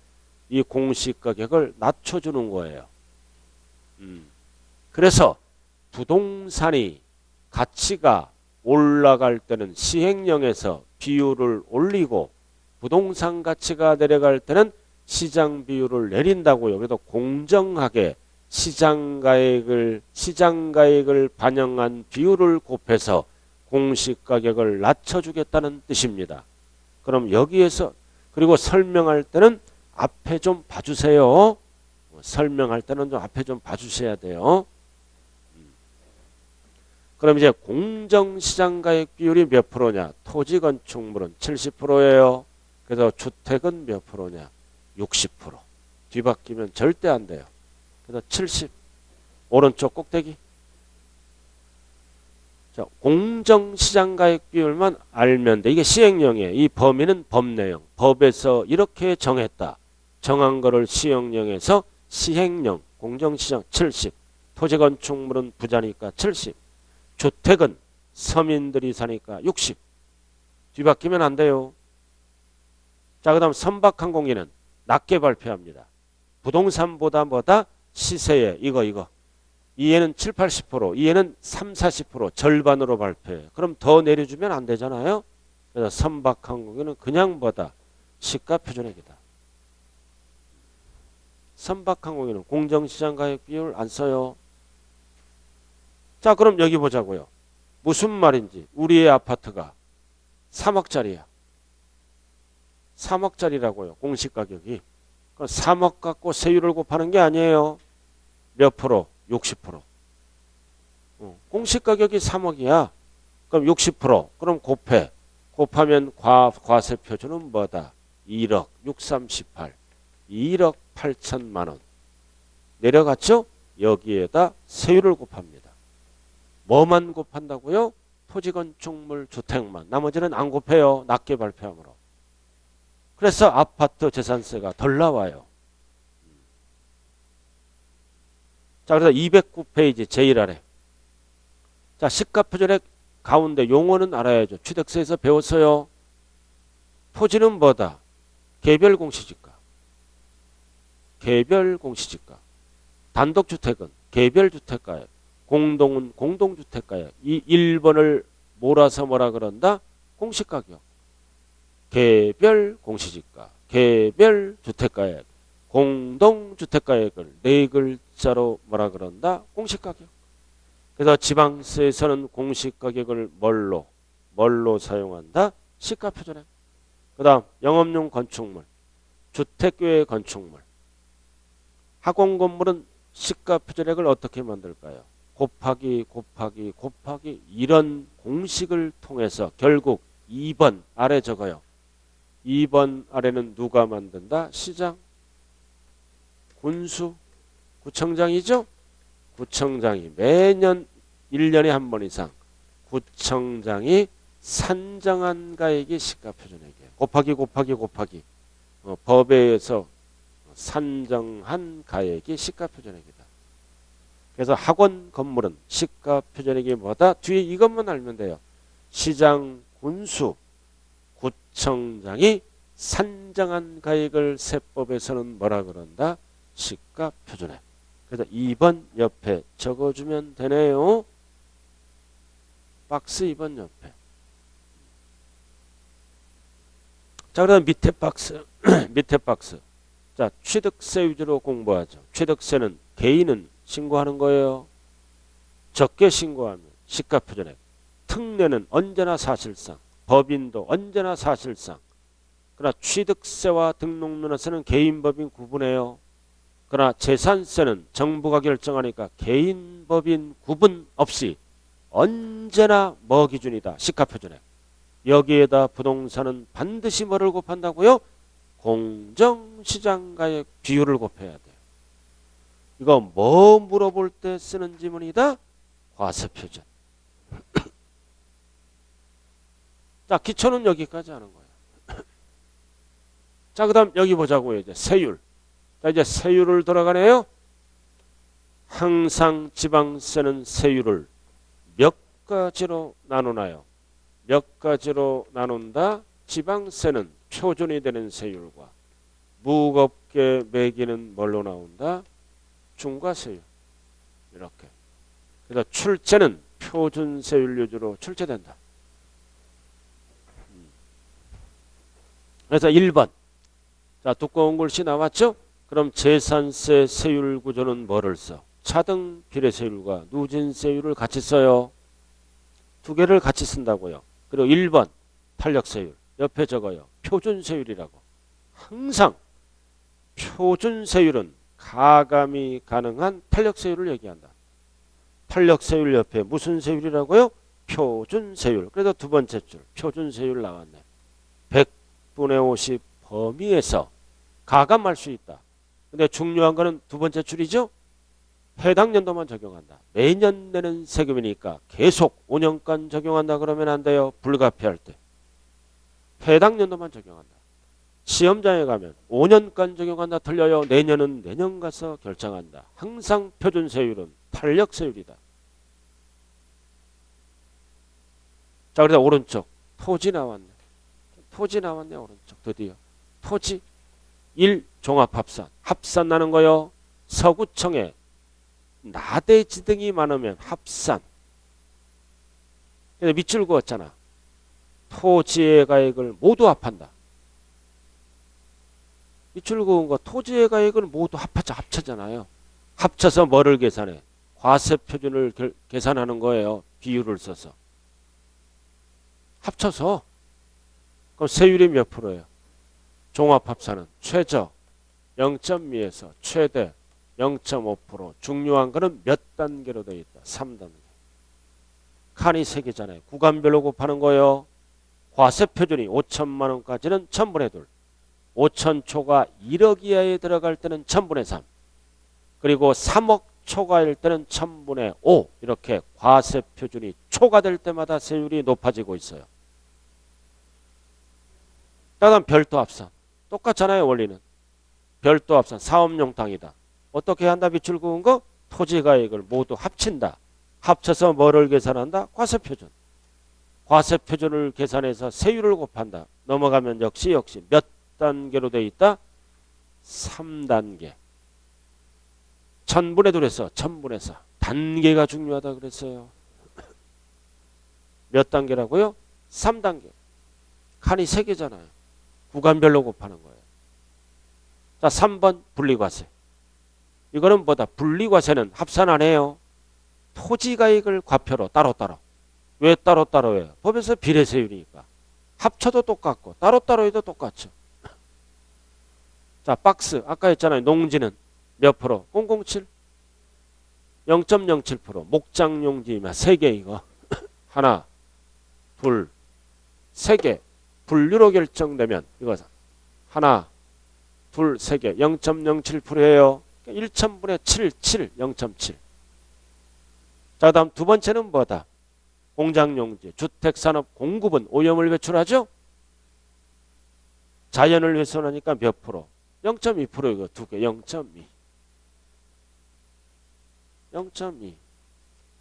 이 공시가격을 낮춰주는 거예요. 그래서 부동산이 가치가 올라갈 때는 시행령에서 비율을 올리고 부동산 가치가 내려갈 때는 시장 비율을 내린다고요. 그래도 공정하게 시장가액을 반영한 비율을 곱해서 공시가격을 낮춰주겠다는 뜻입니다. 그럼 여기에서 그리고 설명할 때는 앞에 좀 봐주세요. 설명할 때는 좀 앞에 좀 봐주셔야 돼요. 그럼 이제 공정시장가액 비율이 몇 프로냐? 토지 건축물은 70%예요. 그래서 주택은 몇 프로냐? 60%. 뒤바뀌면 절대 안 돼요. 그래서 70. 오른쪽 꼭대기. 자, 공정시장가액 비율만 알면 돼. 이게 시행령이에요. 이 범위는 법내용. 법에서 이렇게 정했다. 정한 거를 시행령에서 시행령. 공정시장 70. 토지 건축물은 부자니까 70. 주택은 서민들이 사니까 60. 뒤바뀌면 안 돼요. 자, 그 다음 선박항공기는 낮게 발표합니다. 부동산보다 뭐다? 시세에 이거. 이해는 7, 80%, 이해는 3, 40% 절반으로 발표해요. 그럼 더 내려주면 안 되잖아요. 그래서 선박항공기는 그냥 뭐다? 시가 표준액이다. 선박항공기는 공정시장가액 비율 안 써요. 자, 그럼 여기 보자고요. 무슨 말인지. 우리의 아파트가 3억짜리야. 3억짜리라고요. 공시가격이. 그럼 3억 갖고 세율을 곱하는 게 아니에요. 몇 프로? 60%. 공시가격이 3억이야. 그럼 60%. 그럼 곱해. 곱하면 과세 표준은 뭐다? 1억 638. 1억 8천만 원. 내려갔죠? 여기에다 세율을 곱합니다. 뭐만 곱한다고요? 토지건축물 주택만. 나머지는 안 곱해요. 낮게 발표함으로. 그래서 아파트 재산세가 덜 나와요. 자, 그래서 209페이지 제일 아래. 자, 시가표준액 가운데 용어는 알아야죠. 취득세에서 배웠어요. 토지는 뭐다? 개별 공시지가. 개별 공시지가. 단독주택은 개별 주택가액. 공동은 공동주택가액. 이 1번을 몰아서 뭐라 그런다? 공시가격. 개별 공시지가. 개별 주택가액. 공동주택가액을 네 글자로 뭐라 그런다? 공시가격. 그래서 지방세에서는 공시가격을 뭘로 사용한다? 시가표준액. 그 다음 영업용 건축물, 주택교외 건축물, 학원건물은 시가표준액을 어떻게 만들까요? 곱하기 이런 공식을 통해서 결국 2번 아래 적어요. 2번 아래는 누가 만든다? 시장, 군수, 구청장이죠? 구청장이 매년 1년에 한 번 이상 구청장이 산정한 가액이 시가표준액이에요. 곱하기 법에 의해서 산정한 가액이 시가표준액이다. 그래서 학원 건물은 시가표준액이 뭐다? 뒤에 이것만 알면 돼요. 시장, 군수, 구청장이 산정한 가액을 세법에서는 뭐라 그런다? 시가표준액. 그래서 2번 옆에 적어주면 되네요. 박스 2번 옆에. 자, 그다음 밑에 박스. 밑에 박스. 자, 취득세 위주로 공부하죠. 취득세는 개인은 신고하는 거예요. 적게 신고하면 시가표준액. 특례는 언제나 사실상. 법인도 언제나 사실상. 그러나 취득세와 등록면허세는 개인 법인 구분해요. 그러나 재산세는 정부가 결정하니까 개인, 법인 구분 없이 언제나 뭐 기준이다. 시가표준액. 여기에다 부동산은 반드시 뭐를 곱한다고요? 공정시장가액 비율을 곱해야 돼요. 이거 뭐 물어볼 때 쓰는 지문이다? 과세표준. 자, 기초는 여기까지 하는 거예요. 자, 그 다음 여기 보자고요. 이제 세율. 자, 이제 세율을 돌아가네요. 항상 지방세는 세율을 몇 가지로 나누나요? 몇 가지로 나눈다? 지방세는 표준이 되는 세율과 무겁게 매기는 뭘로 나온다? 중과세율. 이렇게. 그래서 출제는 표준세율 위주로 출제된다. 그래서 1번. 자, 두꺼운 글씨 나왔죠? 그럼 재산세 세율 구조는 뭐를 써? 차등 비례세율과 누진세율을 같이 써요. 두 개를 같이 쓴다고요. 그리고 1번 탄력세율. 옆에 적어요. 표준세율이라고. 항상 표준세율은 가감이 가능한 탄력세율을 얘기한다. 탄력세율 옆에 무슨 세율이라고요? 표준세율. 그래서 두 번째 줄 표준세율 나왔네. 100분의 50 범위에서 가감할 수 있다. 근데 중요한 거는 두 번째 줄이죠. 해당 연도만 적용한다. 매년 내는 세금이니까 계속 5년간 적용한다 그러면 안 돼요. 불가피할 때. 해당 연도만 적용한다. 시험장에 가면 5년간 적용한다 틀려요. 내년은 내년 가서 결정한다. 항상 표준세율은 탄력세율이다. 자, 그래서 오른쪽 토지 나왔네. 토지 나왔네. 오른쪽 드디어. 토지 1. 종합합산. 합산 나는 거요. 서구청에 나대지 등이 많으면 합산. 밑줄 그었잖아. 토지의 가액을 모두 합한다. 밑줄 그은 거 토지의 가액을 모두 합쳐잖아요. 합쳐서 뭐를 계산해? 과세표준을 계산하는 거예요. 비율을 써서. 합쳐서. 그럼 세율이 몇 프로예요? 종합합산은 최저 0.2에서 최대 0.5%. 중요한 거는 몇 단계로 되어 있다. 3단계. 칸이 3개잖아요. 구간별로 곱하는 거예요. 과세표준이 5천만 원까지는 1000분의 2. 5천 초가 1억 이하에 들어갈 때는 1000분의 3. 그리고 3억 초과일 때는 1000분의 5. 이렇게 과세표준이 초과될 때마다 세율이 높아지고 있어요. 다음 별도 합산. 똑같잖아요. 원리는. 별도 합산. 사업용 땅이다. 어떻게 한다? 밑줄 그은 거? 토지가액을 모두 합친다. 합쳐서 뭐를 계산한다? 과세표준. 과세표준을 계산해서 세율을 곱한다. 넘어가면 역시 몇 단계로 되어 있다? 3단계. 1000분의 2에서 1000분의 4. 단계가 중요하다 그랬어요. 몇 단계라고요? 3단계. 칸이 3개잖아요. 구간별로 곱하는 거예요. 자, 3번 분리과세. 이거는 뭐다? 분리과세는 합산 안 해요. 토지가액을 과표로 따로따로. 왜 따로따로 해요? 법에서 비례세율이니까. 합쳐도 똑같고 따로따로 해도 똑같죠. 자, 박스. 아까 했잖아요. 농지는 몇 프로? 007? 0.07%. 목장용지만 3개 이거. 하나, 둘, 3개. 분류로 결정되면 이거 하나, 둘, 3개. 0.07%예요. 1000분의 7, 0.7. 자, 다음 두 번째는 뭐다? 공장용지, 주택산업 공급은 오염을 배출하죠? 자연을 훼손하니까 몇 프로? 0.2% 이거 두 개. 0.2. 0.2.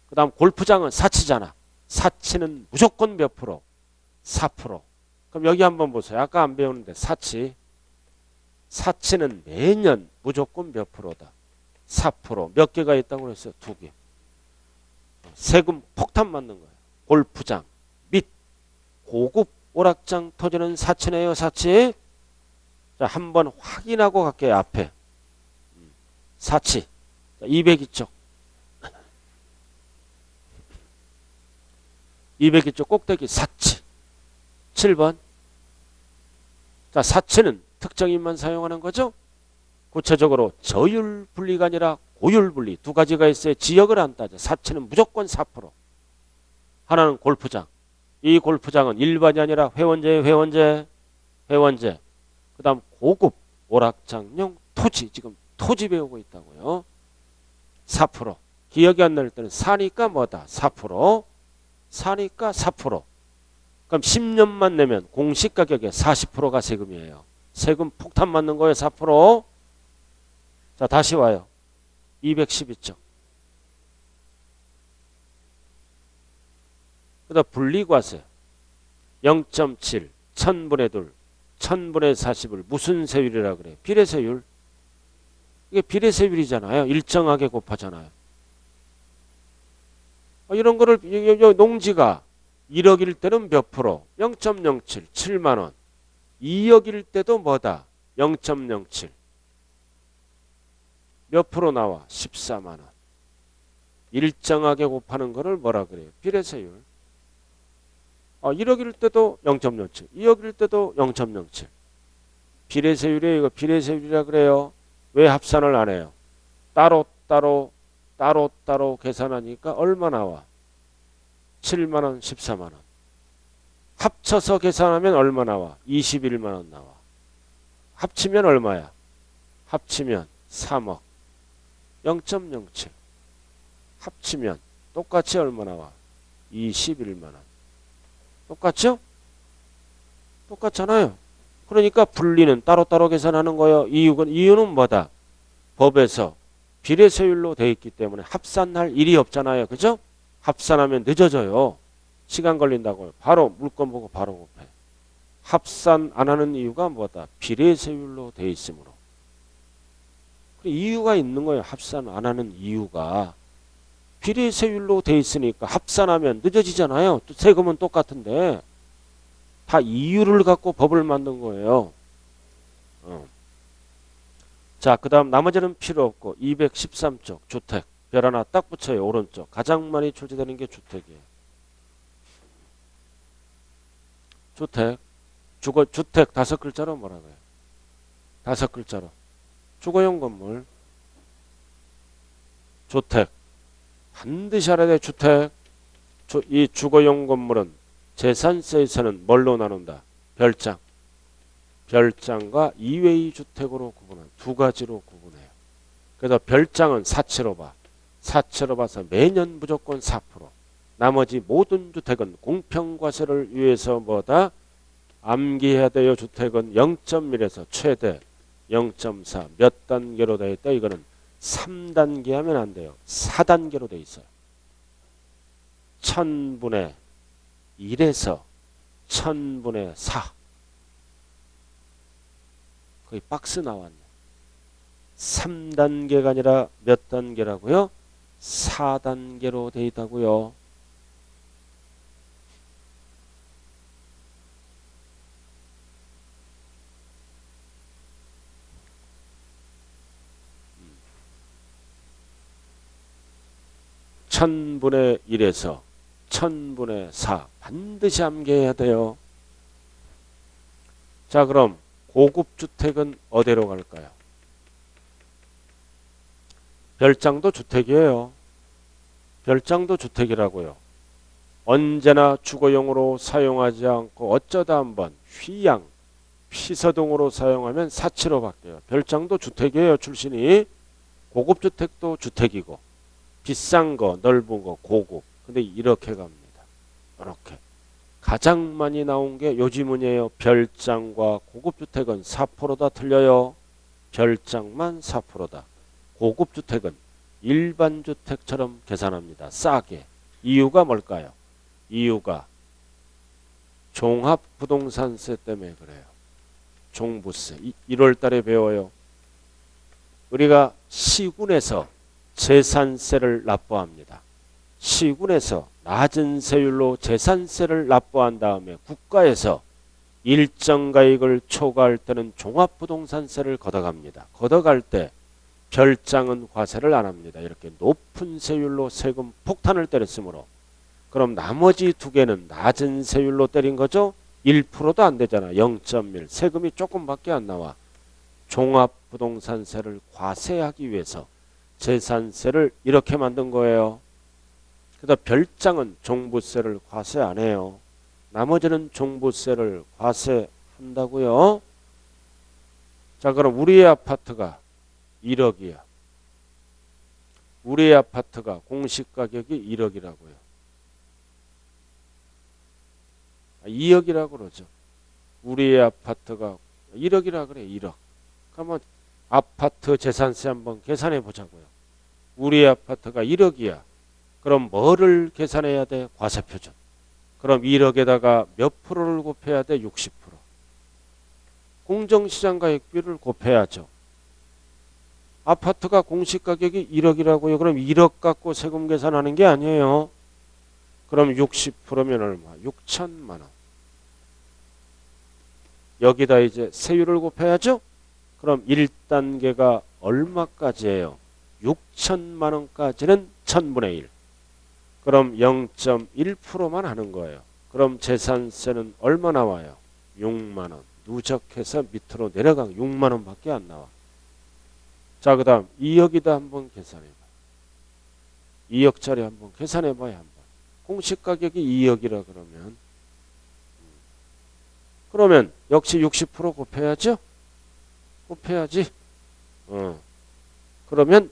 그 다음 골프장은 사치잖아. 사치는 무조건 몇 프로? 4%. 그럼 여기 한번 보세요. 아까 안 배우는데 사치. 사치는 매년 무조건 몇 프로다? 4%. 몇 개가 있다고 그랬어요? 2개. 세금 폭탄 맞는 거예요. 골프장 및 고급 오락장 토지는 사치네요. 사치. 자, 한번 확인하고 갈게요. 앞에. 사치. 자, 202쪽. 202쪽 꼭대기 사치. 7번. 자, 사치는 특정인만 사용하는 거죠. 구체적으로 저율 분리가 아니라 고율 분리 두 가지가 있어요. 지역을 안 따져. 사채는 무조건 4%. 하나는 골프장. 이 골프장은 일반이 아니라 회원제예요. 회원제. 그 다음 고급 오락장용 토지. 지금 토지 배우고 있다고요. 4%. 기억이 안 날 때는 사니까 뭐다? 4%. 사니까 4%. 그럼 10년만 내면 공시가격의 40%가 세금이에요. 세금 폭탄 맞는 거예요. 4%. 자, 다시 와요. 212쪽. 그다음 분리과세 0.7 1000분의 2 1000분의 40을 무슨 세율이라 그래요? 비례세율. 이게 비례세율이잖아요. 일정하게 곱하잖아요. 이런 거를 농지가 1억일 때는 몇 프로? 0.07 7만 원. 2억일 때도 뭐다? 0.07 몇 프로 나와? 14만 원. 일정하게 곱하는 거를 뭐라 그래요? 비례세율. 1억일 때도 0.07, 2억일 때도 0.07. 비례세율이에요. 이거 비례세율이라 그래요. 왜 합산을 안 해요? 따로 계산하니까 얼마 나와? 7만 원, 14만 원. 합쳐서 계산하면 얼마 나와? 21만 원 나와. 합치면 얼마야? 합치면 3억. 0.07. 합치면 똑같이 얼마 나와? 21만 원. 똑같죠? 똑같잖아요. 그러니까 분리는 따로따로 계산하는 거예요. 이유는 뭐다? 법에서 비례세율로 되어 있기 때문에 합산할 일이 없잖아요. 그죠? 합산하면 늦어져요. 시간 걸린다고요. 바로 물건 보고 바로 곱해. 합산 안 하는 이유가 뭐다? 비례세율로 되어 있으므로. 이유가 있는 거예요. 합산 안 하는 이유가. 비례세율로 돼 있으니까 합산하면 늦어지잖아요. 또 세금은 똑같은데 다 이유를 갖고 법을 만든 거예요. 자, 그 다음 나머지는 필요 없고 213쪽 주택 별 하나 딱 붙여요. 오른쪽 가장 많이 출제되는 게 주택이에요. 주택 5글자로 뭐라고 해요? 5글자로 주거용 건물. 주택 반드시 알아야 돼. 주택. 이 주거용 건물은 재산세에서는 뭘로 나눈다? 별장. 별장과 이외의 주택으로 구분한 두 가지로 구분해요. 그래서 별장은 사채로 봐. 사채로 봐서 매년 무조건 4%. 나머지 모든 주택은 공평과세를 위해서 뭐다? 암기해야 돼요. 주택은 0.1에서 최대 0.4 몇 단계로 되어 있다. 이거는 3단계 하면 안 돼요. 4단계로 되어 있어요. 1000분의 1에서 1000분의 4. 거의 박스 나왔네. 3단계가 아니라 몇 단계라고요? 4단계로 되어 있다고요. 천분의 1에서 1000분의 4 반드시 암기해야 돼요. 자, 그럼 고급주택은 어디로 갈까요? 별장도 주택이에요. 별장도 주택이라고요. 언제나 주거용으로 사용하지 않고 어쩌다 한번 피서동으로 사용하면 사치로 바뀌어요. 별장도 주택이에요. 출신이. 고급주택도 주택이고 비싼 거, 넓은 거, 고급. 근데 이렇게 갑니다. 이렇게. 가장 많이 나온 게 요지문이에요. 별장과 고급주택은 4%다 틀려요. 별장만 4%다. 고급주택은 일반 주택처럼 계산합니다. 싸게. 이유가 뭘까요? 이유가 종합부동산세 때문에 그래요. 종부세. 1월 달에 배워요. 우리가 시군에서 재산세를 납부합니다. 시군에서 낮은 세율로 재산세를 납부한 다음에 국가에서 일정 가액을 초과할 때는 종합부동산세를 걷어갑니다. 걷어갈 때 별장은 과세를 안 합니다. 이렇게 높은 세율로 세금 폭탄을 때렸으므로. 그럼 나머지 두 개는 낮은 세율로 때린 거죠. 1%도 안 되잖아. 0.1. 세금이 조금밖에 안 나와. 종합부동산세를 과세하기 위해서 재산세를 이렇게 만든 거예요. 그래서 별장은 종부세를 과세 안 해요. 나머지는 종부세를 과세한다고요. 자, 그럼 우리의 아파트가 1억이야. 우리의 아파트가 공시가격이 1억이라고요. 2억이라고 그러죠. 우리의 아파트가 1억이라 그래. 1억. 그러면 아파트 재산세 한번 계산해 보자고요. 우리의 아파트가 1억이야. 그럼 뭐를 계산해야 돼? 과세표준. 그럼 1억에다가 몇 프로를 곱해야 돼? 60%. 공정시장가액비를 곱해야죠. 아파트가 공시가격이 1억이라고요. 그럼 1억 갖고 세금 계산하는 게 아니에요. 그럼 60%면 얼마? 6천만 원. 여기다 이제 세율을 곱해야죠. 그럼 1단계가 얼마까지예요? 6천만 원까지는 1000분의 1. 그럼 0.1%만 하는 거예요. 그럼 재산세는 얼마 나와요? 6만 원. 누적해서 밑으로 내려간 6만 원밖에 안 나와. 자, 그 다음 2억이다 한번 계산해봐. 2억짜리 한번 계산해봐야 한번. 공시가격이 2억이라 그러면 역시 60% 곱해야죠? 곱해야지. 그러면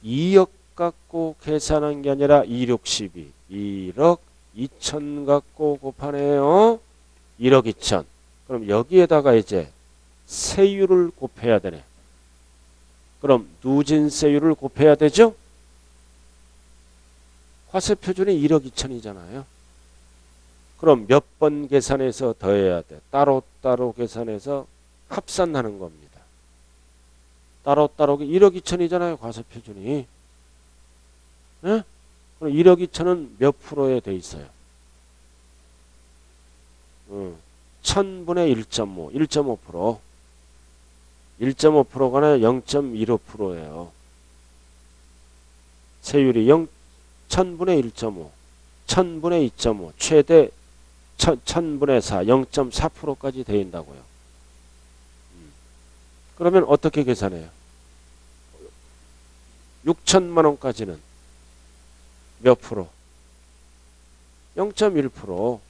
2억 갖고 계산한 게 아니라 262. 1억 2천 갖고 곱하네요. 1억 2천. 그럼 여기에다가 이제 세율을 곱해야 되네. 그럼 누진세율을 곱해야 되죠? 과세표준이 1억 2천이잖아요. 그럼 몇 번 계산해서 더해야 돼? 따로따로 계산해서 합산하는 겁니다. 따로따로 1억 2천이잖아요. 과세표준이. 네? 그럼 1억 2천은 몇 프로에 돼 있어요? 1000분의 1.5. 1.5%. 1.5%가 아니라 0.15%예요. 세율이 1000분의 1.5. 1000분의 2.5. 최대 1000분의 4. 0.4%까지 된다고요. 그러면 어떻게 계산해요? 6천만 원까지는 몇 프로? 0.1%.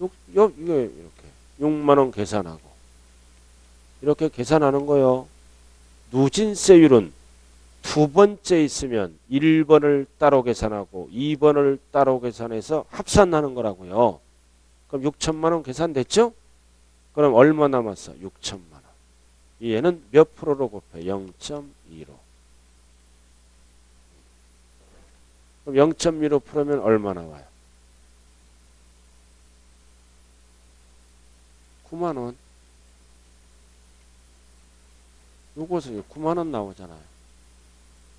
이거 이렇게 6만 원 계산하고 이렇게 계산하는 거요. 누진세율은 두 번째 있으면 1번을 따로 계산하고 2번을 따로 계산해서 합산하는 거라고요. 그럼 6천만 원 계산됐죠? 그럼 얼마 남았어? 6천만 원. 얘는 몇 프로로 곱해? 0.25. 그럼 0.15%면 얼마 나와요? 9만 원. 요것은 9만 원 나오잖아요.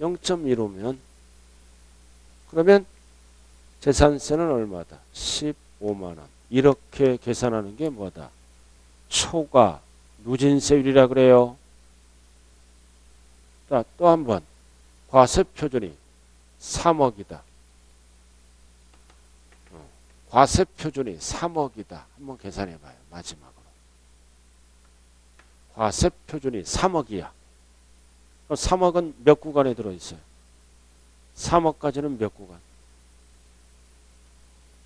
0.15면 그러면 재산세는 얼마다? 15만 원. 이렇게 계산하는 게 뭐다? 초과 누진세율이라 그래요. 자, 또 한 번. 과세표준이 3억이다. 과세표준이 3억이다. 한번 계산해봐요. 마지막으로. 과세표준이 3억이야. 3억은 몇 구간에 들어있어요? 3억까지는 몇 구간?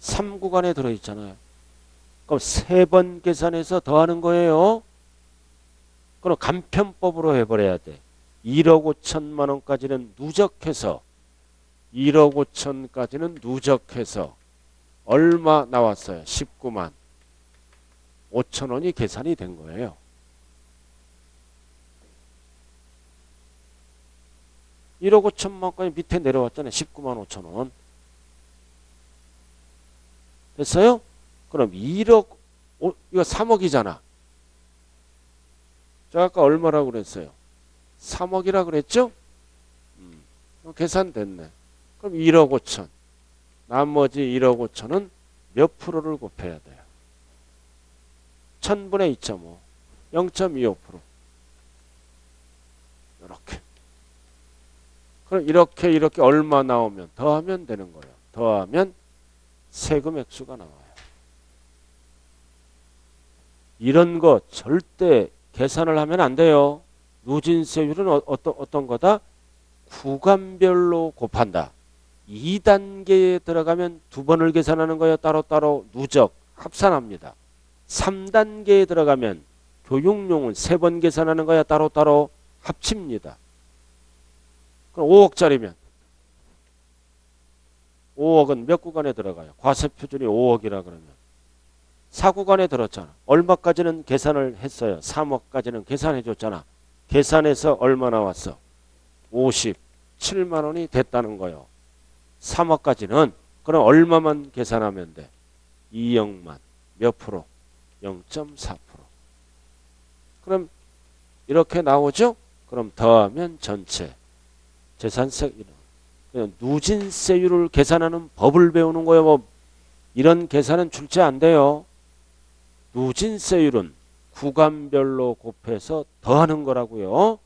3구간에 들어있잖아요. 그럼 3번 계산해서 더하는 거예요. 그럼 간편법으로 해버려야 돼. 1억 5천만 원까지는 누적해서 1억 5천까지는 누적해서 얼마 나왔어요? 19만 5천 원이 계산이 된 거예요. 1억 5천만 원까지 밑에 내려왔잖아요. 19만 5천 원. 됐어요? 그럼 1억, 이거 3억이잖아. 저 아까 얼마라고 그랬어요? 3억이라고 그랬죠? 계산됐네. 그럼 1억 5천. 나머지 1억 5천은 몇 프로를 곱해야 돼요? 1000분의 2.5. 0.25%. 이렇게. 그럼 이렇게 얼마 나오면 더하면 되는 거예요. 더하면 세금 액수가 나와요. 이런 거 절대 계산을 하면 안 돼요. 누진세율은 어떤 거다? 구간별로 곱한다. 2단계에 들어가면 두 번을 계산하는 거예요. 따로따로 누적 합산합니다. 3단계에 들어가면 교육용은 세 번 계산하는 거야. 따로따로 합칩니다. 그럼 5억짜리면 5억은 몇 구간에 들어가요? 과세표준이 5억이라 그러면 4구간에 들었잖아. 얼마까지는 계산을 했어요? 3억까지는 계산해 줬잖아. 계산해서 얼마 나왔어? 57만 원이 됐다는 거예요. 3억까지는. 그럼 얼마만 계산하면 돼? 2억만. 몇 프로? 0.4%. 그럼 이렇게 나오죠? 그럼 더하면 전체 재산세, 누진세율을 계산하는 법을 배우는 거예요. 뭐 이런 계산은 출제 안 돼요. 누진세율은 구간별로 곱해서 더하는 거라고요.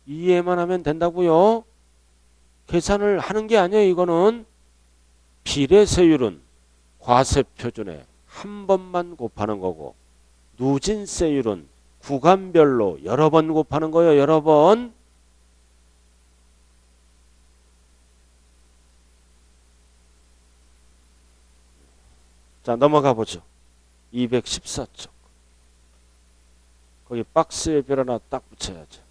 이해만 하면 된다고요. 계산을 하는 게 아니에요. 이거는 비례세율은 과세표준에 한 번만 곱하는 거고, 누진세율은 구간별로 여러 번 곱하는 거예요. 여러 번. 자, 넘어가 보죠. 214쪽. 거기 박스에 별 하나 딱 붙여야죠.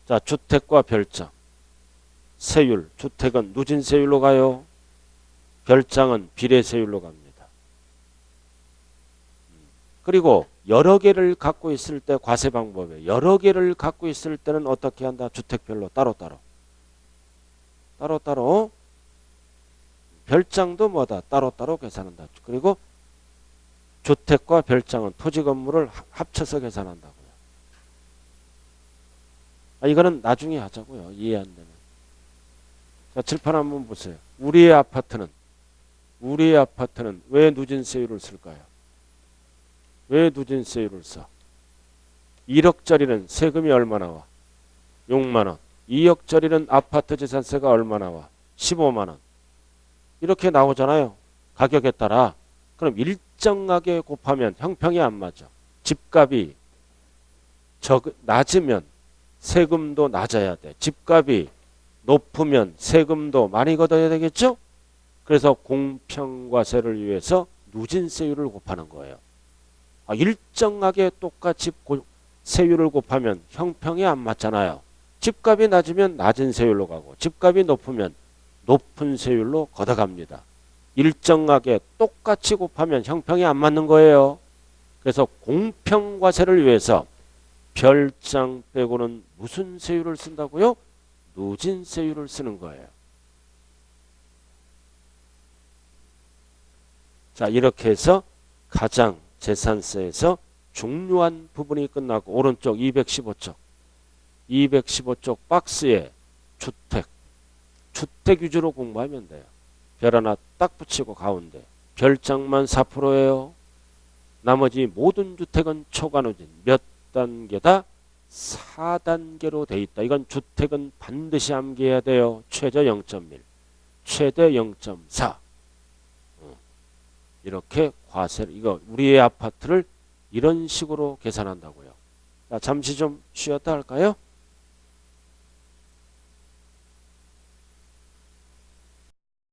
자, 주택과 별장. 세율. 주택은 누진세율로 가요. 별장은 비례세율로 갑니다. 그리고 여러 개를 갖고 있을 때 과세 방법에 여러 개를 갖고 있을 때는 어떻게 한다? 주택별로 따로따로. 따로따로. 별장도 뭐다? 따로따로 계산한다. 그리고 주택과 별장은 토지 건물을 합쳐서 계산한다고요. 이거는 나중에 하자고요. 이해 안 되면. 자, 칠판 한번 보세요. 우리의 아파트는 왜 누진세율을 쓸까요? 왜 누진세율을 써? 1억짜리는 세금이 얼마 나와? 6만 원. 2억짜리는 아파트 재산세가 얼마 나와? 15만 원. 이렇게 나오잖아요. 가격에 따라. 그럼 일정하게 곱하면 형평이 안 맞아. 집값이 낮으면 세금도 낮아야 돼. 집값이 높으면 세금도 많이 걷어야 되겠죠? 그래서 공평과세를 위해서 누진세율을 곱하는 거예요. 일정하게 똑같이 세율을 곱하면 형평이 안 맞잖아요. 집값이 낮으면 낮은 세율로 가고 집값이 높으면 높은 세율로 걷어갑니다. 일정하게 똑같이 곱하면 형평이 안 맞는 거예요. 그래서 공평과세를 위해서 별장 빼고는 무슨 세율을 쓴다고요? 누진세율을 쓰는 거예요. 자, 이렇게 해서 가장 재산세에서 중요한 부분이 끝나고 오른쪽 215쪽 215쪽 박스에 주택 위주로 공부하면 돼요. 별 하나 딱 붙이고 가운데 별장만 4%예요. 나머지 모든 주택은 초과누진 몇 단계다? 4단계로 돼 있다. 이건 주택은 반드시 암기해야 돼요. 최저 0.1, 최대 0.4. 이렇게 과세를, 이거 우리의 아파트를 이런 식으로 계산한다고요. 자, 잠시 좀 쉬었다 할까요?